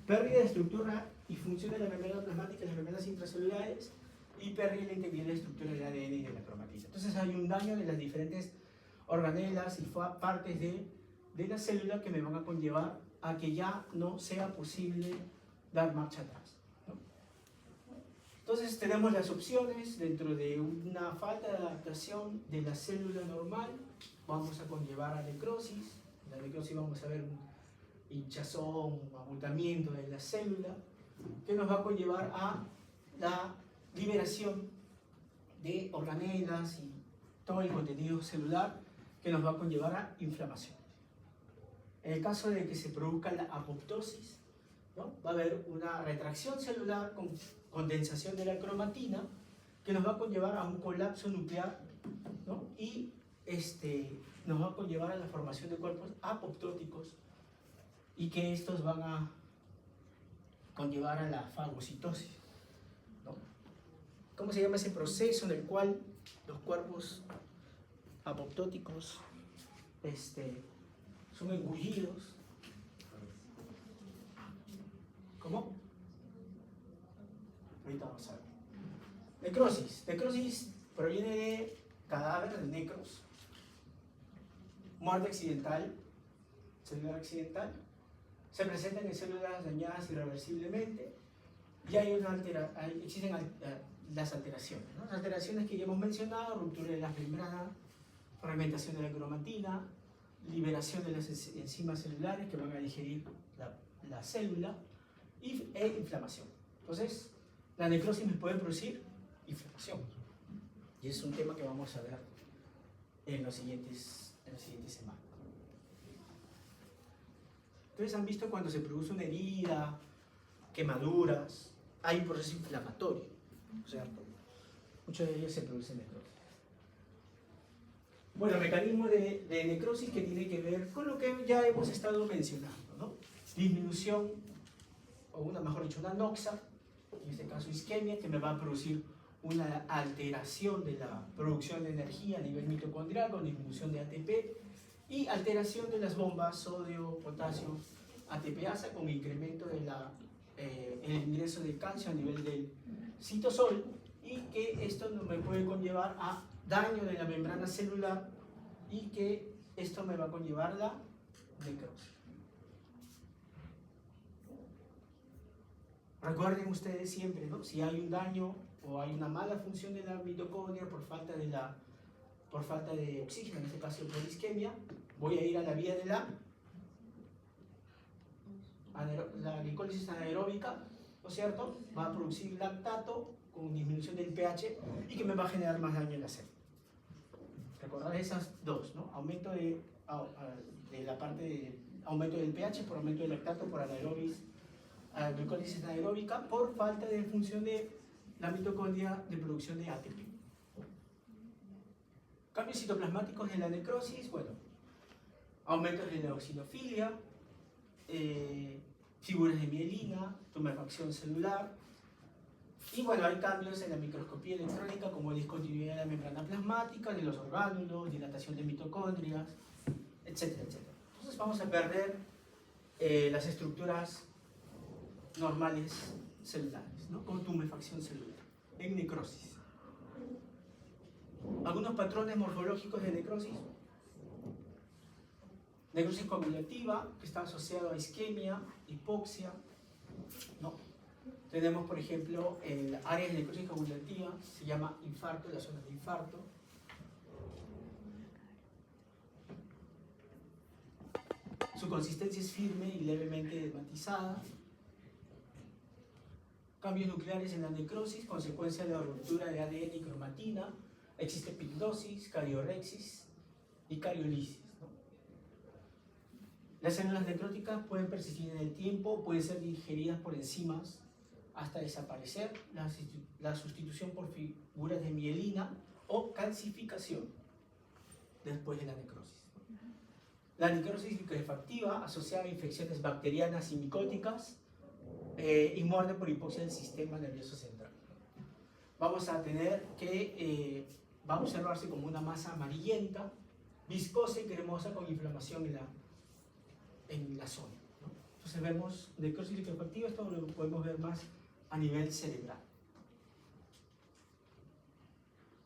Pérdida de estructura y función de la membrana plasmática y las membranas intracelulares, y pérdida de la integridad de la estructura del ADN y de la cromatina. Entonces hay un daño de las diferentes organelas y partes de la célula que me van a conllevar a que ya no sea posible dar marcha atrás, ¿no? Entonces tenemos las opciones. Dentro de una falta de adaptación de la célula normal, vamos a conllevar a necrosis. En la necrosis vamos a ver un hinchazón, un abultamiento de la célula, que nos va a conllevar a la liberación de organelas y todo el contenido celular, que nos va a conllevar a inflamación. En el caso de que se produzca la apoptosis, ¿no?, va a haber una retracción celular con condensación de la cromatina, que nos va a conllevar a un colapso nuclear, ¿no?, y nos va a conllevar a la formación de cuerpos apoptóticos, y que estos van a conllevar a la fagocitosis, ¿no? ¿Cómo se llama ese proceso en el cual los cuerpos apoptóticos son engullidos? ¿Cómo? Ahorita vamos a ver. Necrosis. Necrosis proviene de cadáver, de necros, muerte accidental, celular accidental. Se presentan en células dañadas irreversiblemente, y hay existen las alteraciones, ¿no? Las alteraciones que ya hemos mencionado: ruptura de las membranas, fragmentación de la cromatina, liberación de las enzimas celulares que van a digerir la célula, e inflamación. Entonces, la necrosis me puede producir inflamación, y es un tema que vamos a ver en las siguientes semanas. Ustedes han visto cuando se produce una herida, quemaduras, hay un proceso inflamatorio, ¿cierto? Muchos de ellos se producen necrosis. Bueno, mecanismo de necrosis que tiene que ver con lo que ya hemos estado mencionando, ¿no? Disminución, o mejor dicho, una noxa, en este caso isquemia, que me va a producir una alteración de la producción de energía a nivel mitocondrial con disminución de ATP y alteración de las bombas sodio, potasio, ATPasa con incremento de el ingreso de calcio a nivel del citosol, y que esto no me puede conllevar a daño de la membrana celular y que esto me va a conllevar la necrosis. Recuerden ustedes siempre, ¿no? Si hay un daño o hay una mala función de la mitocondria por falta de oxígeno, en este caso por isquemia, voy a ir a la vía de la glicólisis anaeróbica, ¿no es cierto? Va a producir lactato con disminución del pH y que me va a generar más daño en la célula. Recordad esas dos, ¿no? Aumento de la parte de aumento del pH por aumento del lactato por glicólisis anaeróbica por falta de función de la mitocondria de producción de ATP. Cambios citoplasmáticos en la necrosis, bueno, aumentos de la eosinofilia, figuras de mielina, tumefacción celular, y bueno, hay cambios en la microscopía electrónica como discontinuidad de la membrana plasmática, de los orgánulos, dilatación de mitocondrias, etcétera, etcétera. Entonces vamos a perder las estructuras normales celulares, ¿no? Con tumefacción celular, en necrosis. Algunos patrones morfológicos de necrosis. Necrosis coagulativa, que está asociado a isquemia, hipoxia, ¿no? Tenemos, por ejemplo, el área de necrosis coagulativa, se llama infarto, la zona de infarto. Su consistencia es firme y levemente matizada. Cambios nucleares en la necrosis, consecuencia de la ruptura de ADN y cromatina. Existe pignosis, cariorexis y cariolisis, ¿no? Las células necróticas pueden persistir en el tiempo, pueden ser digeridas por enzimas hasta desaparecer, la sustitución por figuras de mielina o calcificación después de la necrosis. La necrosis liquefactiva asociada a infecciones bacterianas y micóticas y muerte por hipoxia del sistema nervioso central. Vamos a tener que va a observarse como una masa amarillenta, viscosa y cremosa con inflamación en la zona, ¿no? Entonces vemos necrosis liquefactiva, esto lo podemos ver más a nivel cerebral.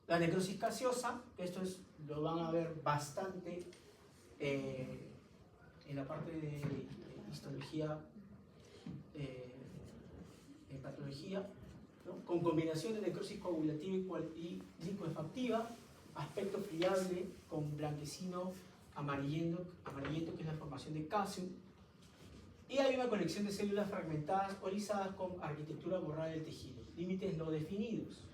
La necrosis gaseosa, esto lo van a ver bastante en la parte de histología, en patología, ¿no? Con combinación de necrosis coagulativa y liquefactiva, aspecto friable con blanquecino amarillento, que es la formación de calcio, y hay una colección de células fragmentadas o lisadas con arquitectura borrada del tejido, límites no definidos.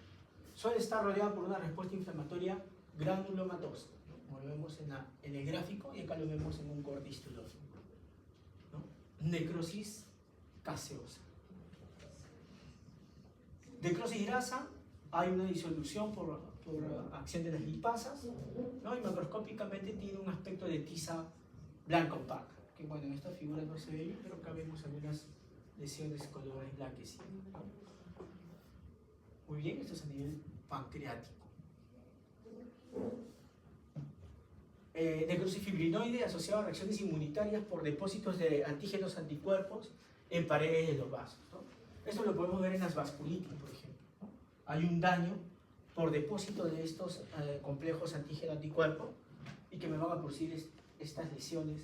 Suele estar rodeada por una respuesta inflamatoria granulomatosa, ¿no? Como lo vemos en el gráfico, y acá lo vemos en un corte histológico, ¿no? Necrosis gaseosa. Necrosis grasa, hay una disolución por acción de las lipasas, ¿no? Y macroscópicamente tiene un aspecto de tiza blanca opaca, que bueno, en esta figura no se ve bien, pero acá vemos algunas lesiones colores blanquecinos, ¿no? Muy bien, esto es a nivel pancreático. Necrosis fibrinoide asociada a reacciones inmunitarias por depósitos de antígenos anticuerpos en paredes de los vasos, ¿no? Esto lo podemos ver en las vasculitis, por ejemplo, ¿no? Hay un daño por depósito de estos complejos antígeno-anticuerpo y que me van a producir estas lesiones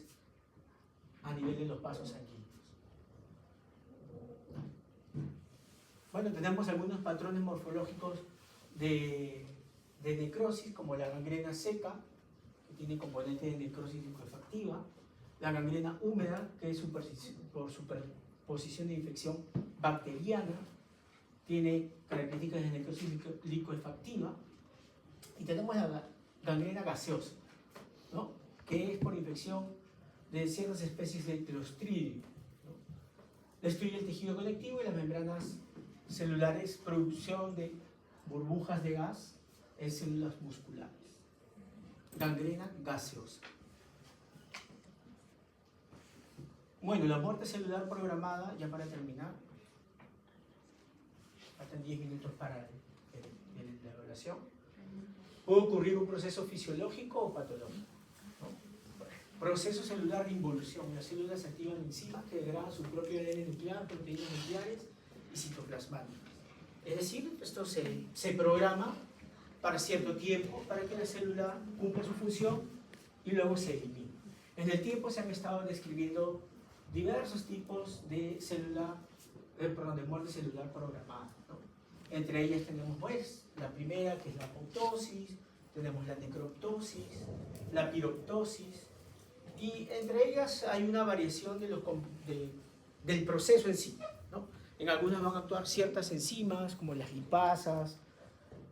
a nivel de los vasos sanguíneos. Bueno, tenemos algunos patrones morfológicos de necrosis, como la gangrena seca, que tiene componente de necrosis liquefactiva, la gangrena húmeda, que es por superposición de infección bacteriana, tiene características de necrosis liquefactiva, y tenemos la gangrena gaseosa, ¿no? Que es por infección de ciertas especies de Clostridium, ¿no? Destruye el tejido conectivo y las membranas celular es producción de burbujas de gas en células musculares. Gangrena gaseosa. Bueno, la muerte celular programada, ya para terminar, faltan 10 minutos para la evaluación. Puede ocurrir un proceso fisiológico o patológico, ¿no? Proceso celular de involución. Las células activan enzimas que degradan su propio ADN nuclear, proteínas nucleares y citoplasmáticas. Es decir, esto se programa para cierto tiempo para que la célula cumpla su función y luego se elimina. En el tiempo se han estado describiendo diversos tipos de de muerte celular programada, ¿no? Entre ellas tenemos pues la primera, que es la apoptosis, tenemos la necroptosis, la piroptosis, y entre ellas hay una variación del proceso en sí, ¿no? En algunas van a actuar ciertas enzimas como las lipasas,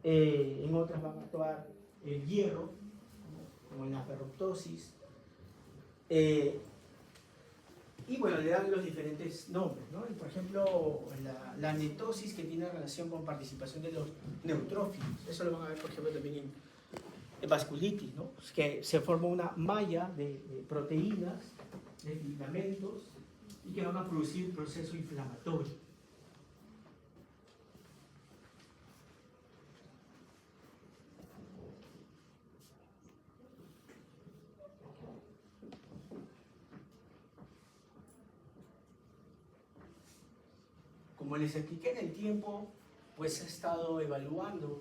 en otras van a actuar el hierro, como en la ferroptosis, y bueno, le dan los diferentes nombres, ¿no? Por ejemplo, la netosis, que tiene relación con participación de los neutrófilos. Eso lo van a ver, por ejemplo, también en vasculitis, ¿no? Es que se forma una malla de proteínas, de filamentos, y que van a producir proceso inflamatorio. Como les expliqué, en el tiempo, pues se ha estado evaluando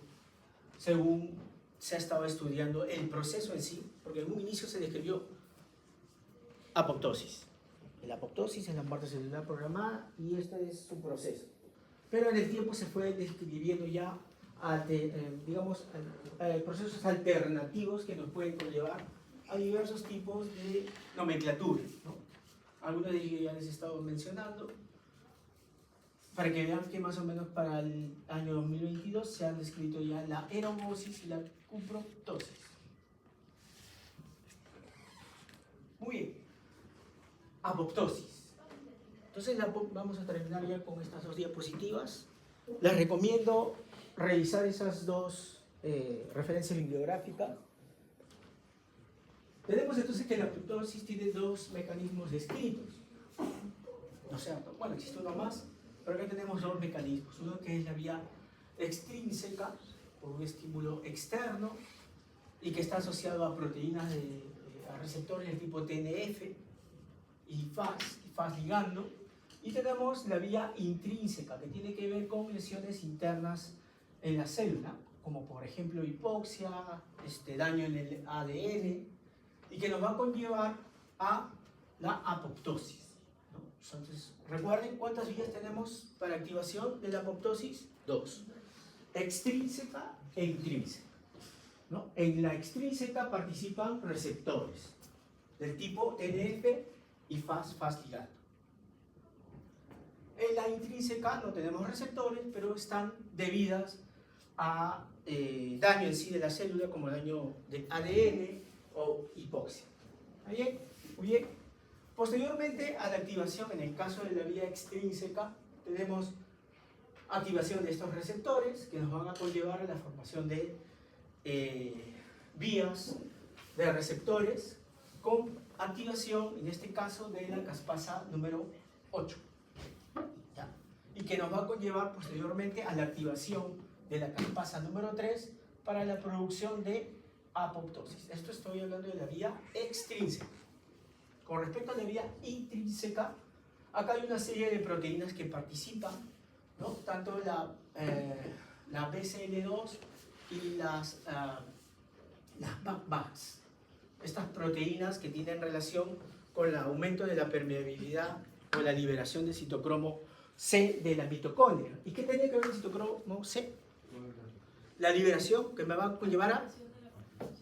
según se ha estado estudiando el proceso en sí, porque en un inicio se describió apoptosis. La apoptosis es la muerte celular programada y este es su proceso. Pero en el tiempo se fue describiendo ya, digamos, procesos alternativos que nos pueden conllevar a diversos tipos de nomenclatura, ¿no? Algunos de ellos ya les he estado mencionando, para que vean que más o menos para el año 2022 se han descrito ya la aerobosis y la cuproptosis. Muy bien. Apoptosis. Entonces vamos a terminar ya con estas dos diapositivas. Les recomiendo revisar esas dos referencias bibliográficas. Tenemos entonces que la apoptosis tiene dos mecanismos descritos, ¿no es cierto? Bueno, existe uno más, pero acá tenemos dos mecanismos. Uno que es la vía extrínseca, por un estímulo externo, y que está asociado a proteínas a receptores del tipo TNF y FAS ligando. Y tenemos la vía intrínseca, que tiene que ver con lesiones internas en la célula, como por ejemplo hipoxia, daño en el ADN, y que nos va a conllevar a la apoptosis. Entonces, recuerden cuántas vías tenemos para activación de la apoptosis. Dos. Extrínseca e intrínseca, ¿no? En la extrínseca participan receptores del tipo TNF y FAS ligando. En la intrínseca no tenemos receptores, pero están debidas a daño en sí de la célula, como daño del ADN o hipoxia. ¿Está bien? Muy bien. Posteriormente a la activación, en el caso de la vía extrínseca, tenemos activación de estos receptores que nos van a conllevar a la formación de vías de receptores con activación, en este caso, de la caspasa número 8. ¿Ya? Y que nos va a conllevar posteriormente a la activación de la caspasa número 3 para la producción de apoptosis. Esto estoy hablando de la vía extrínseca. Con respecto a la vía intrínseca, acá hay una serie de proteínas que participan, ¿no? Tanto la BCL2 y las BACBACs. Estas proteínas que tienen relación con el aumento de la permeabilidad o la liberación del citocromo C de la mitocondria. ¿Y qué tiene que ver el citocromo C? La liberación que me va a conllevar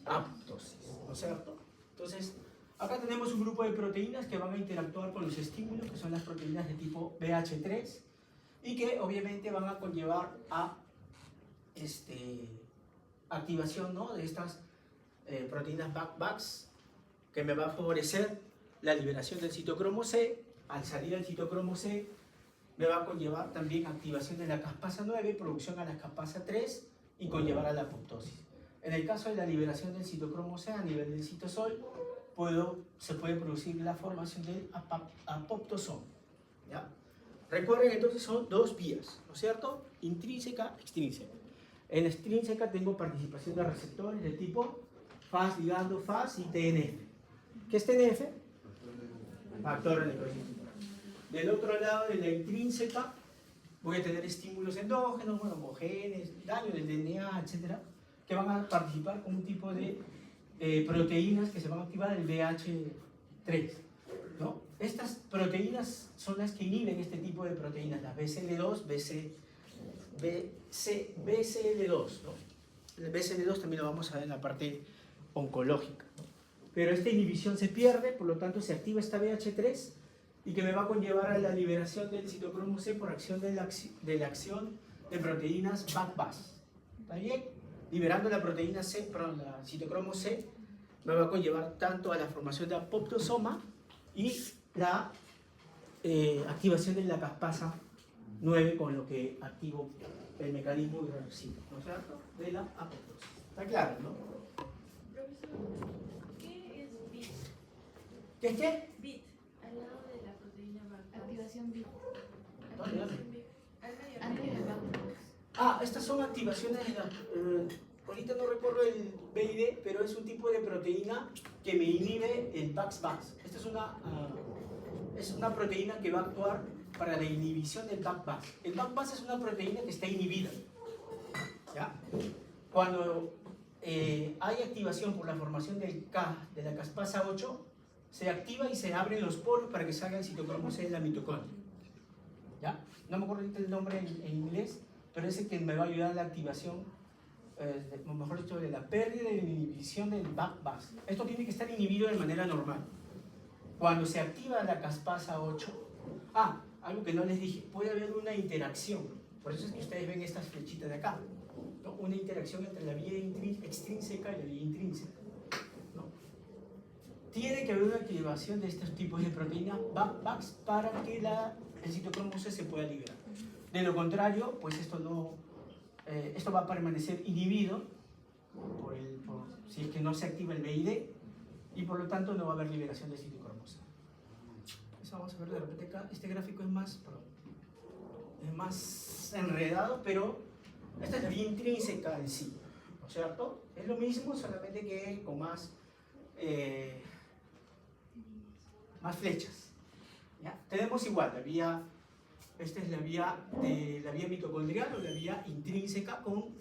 a apoptosis, ¿no es cierto? Entonces, acá tenemos un grupo de proteínas que van a interactuar con los estímulos, que son las proteínas de tipo BH3, y que obviamente van a conllevar a activación, ¿no?, de estas proteínas BACBACs, que me va a favorecer la liberación del citocromo C. Al salir el citocromo C, me va a conllevar también activación de la caspasa 9, producción a la caspasa 3 y conllevar a la apoptosis. En el caso de la liberación del citocromo C a nivel del citosol, se puede producir la formación del apoptosoma. ¿Ya? Recuerden, entonces son dos vías, ¿no es cierto? Intrínseca, extrínseca. En la extrínseca tengo participación de receptores de tipo FAS, ligando, FAS y TNF. ¿Qué es TNF? Factor necrosítico. Del otro lado de la intrínseca voy a tener estímulos endógenos, bueno, como genes, daño del DNA, etcétera, que van a participar con un tipo de proteínas que se van a activar el BH3, ¿no? Estas proteínas son las que inhiben este tipo de proteínas, las BCL2, BCL2, ¿no? El BCL2 también lo vamos a ver en la parte oncológica, ¿no? Pero esta inhibición se pierde, por lo tanto se activa esta BH3 y que me va a conllevar a la liberación del citocromo C por acción de la acción de proteínas BACBAS. ¿Está bien? Liberando la proteína C, perdón, la citocromo C, me va a conllevar tanto a la formación de apoptosoma y la activación de la caspasa 9, con lo que activo el mecanismo irreversible, ¿no es cierto?, de la apoptosis. ¿Está claro, no? Profesor, ¿qué es BIT? ¿Qué es qué? BIT, al lado de la proteína BACTOS. Activación BIT. ¿Dónde? Antes del BACTOS. Ah, estas son activaciones de la... ahorita no recuerdo el BID, pero es un tipo de proteína que me inhibe el BACS-BACS. Esta es una proteína que va a actuar para la inhibición del BACS-BACS. El BACS-BACS es una proteína que está inhibida, ¿ya? Cuando hay activación por la formación de la caspasa 8, se activa y se abren los poros para que salga el citocromo C de la mitocondria, ¿ya? No me acuerdo ahorita el nombre en inglés, pero es el que me va a ayudar a la activación, o mejor dicho, de la pérdida de la inhibición del BACS. Esto tiene que estar inhibido de manera normal. Cuando se activa la caspasa 8, algo que no les dije, puede haber una interacción. Por eso es que ustedes ven estas flechitas de acá, ¿no? Una interacción entre la vía extrínseca y la vía intrínseca, ¿no? Tiene que haber una activación de estos tipos de proteínas BACS para que el citocromo C se pueda liberar. De lo contrario, pues esto va a permanecer inhibido si es que no se activa el BID, y por lo tanto no va a haber liberación de citocromo C. Eso vamos a ver de repente acá. Este gráfico es más enredado, pero esta es la vía intrínseca en sí, ¿no es cierto? Es lo mismo, solamente que con más flechas, ¿ya? Tenemos igual esta es la vía mitocondrial o la vía intrínseca con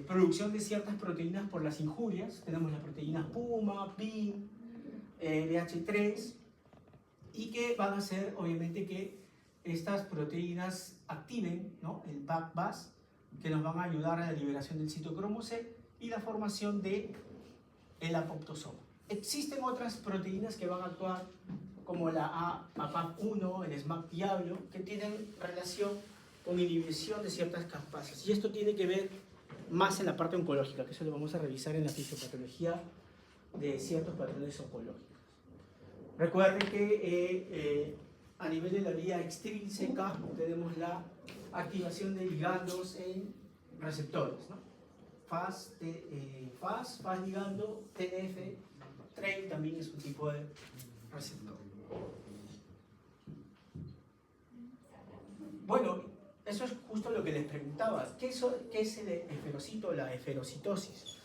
producción de ciertas proteínas por las injurias. Tenemos las proteínas PUMA, PIN, BH3, y que van a hacer obviamente que estas proteínas activen, ¿no?, el BACBAS, que nos van a ayudar a la liberación del citocromo C y la formación del apoptosoma. Existen otras proteínas que van a actuar como la APAP1, el SMAP diablo, que tienen relación con inhibición de ciertas caspasas. Y esto tiene que ver más en la parte oncológica, que eso lo vamos a revisar en la fisiopatología de ciertos patrones oncológicos. Recuerden que a nivel de la vía extrínseca tenemos la activación de ligandos en receptores, ¿no? FAS ligando, TNF, también es un tipo de receptor. Bueno, eso es justo lo que les preguntaba. ¿Qué es el eferocito o la eferocitosis?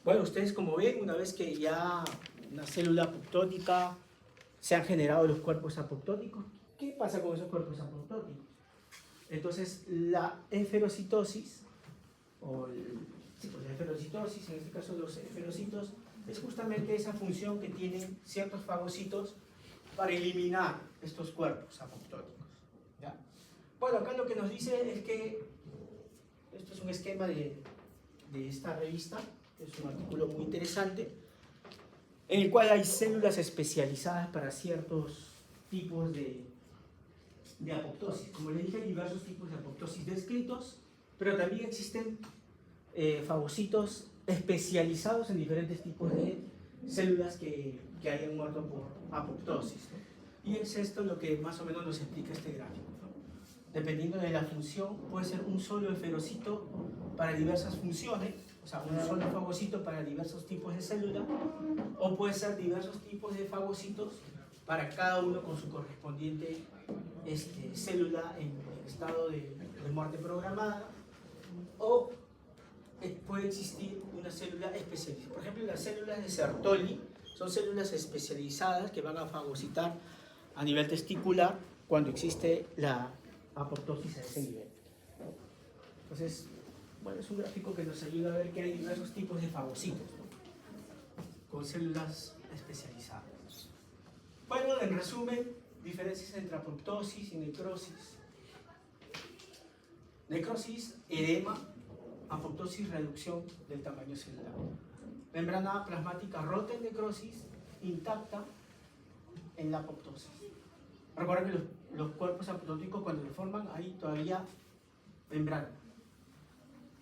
Bueno, ustedes como ven, una vez que ya una célula apoptótica se han generado los cuerpos apoptóticos, ¿qué pasa con esos cuerpos apoptóticos? Entonces, la eferocitosis, la eferocitosis, en este caso los eferocitos, es justamente esa función que tienen ciertos fagocitos para eliminar estos cuerpos apoptóticos, ¿ya? Bueno, acá lo que nos dice es que esto es un esquema de esta revista, que es un artículo muy interesante, en el cual hay células especializadas para ciertos tipos de apoptosis. Como les dije, hay diversos tipos de apoptosis descritos, pero también existen fagocitos especializados en diferentes tipos de células que hayan muerto por apoptosis, ¿no? Y es esto lo que más o menos nos explica este gráfico, ¿no? dependiendo de la función, puede ser un solo esferocito para diversas funciones, o sea, un solo fagocito para diversos tipos de células, o puede ser diversos tipos de fagocitos para cada uno con su correspondiente célula en estado de muerte programada, o puede existir una célula especializada. Por ejemplo, las células de Sertoli son células especializadas que van a fagocitar a nivel testicular cuando existe la apoptosis a ese nivel. Entonces, bueno, es un gráfico que nos ayuda a ver que hay diversos tipos de fagocitos, ¿no?, con células especializadas. Bueno, en resumen, diferencias entre apoptosis y necrosis. Necrosis, edema, apoptosis, reducción del tamaño celular. Membrana plasmática rota en necrosis, intacta en la apoptosis. Recuerden que los cuerpos apoptóticos, cuando se forman, hay todavía membrana.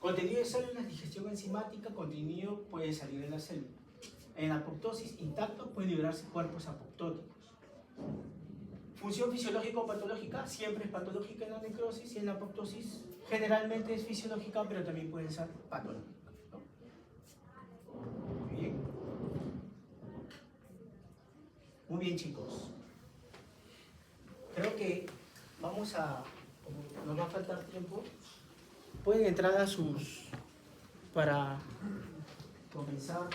Contenido de células, digestión enzimática, contenido puede salir de la célula. En la apoptosis, intacto, pueden liberarse cuerpos apoptóticos. Función fisiológica o patológica, siempre es patológica en la necrosis, y en la apoptosis generalmente es fisiológica, pero también puede ser patológica, ¿no? Muy bien. Muy bien, chicos. Creo que vamos a, como nos va a faltar tiempo, pueden entrar a sus, para comenzar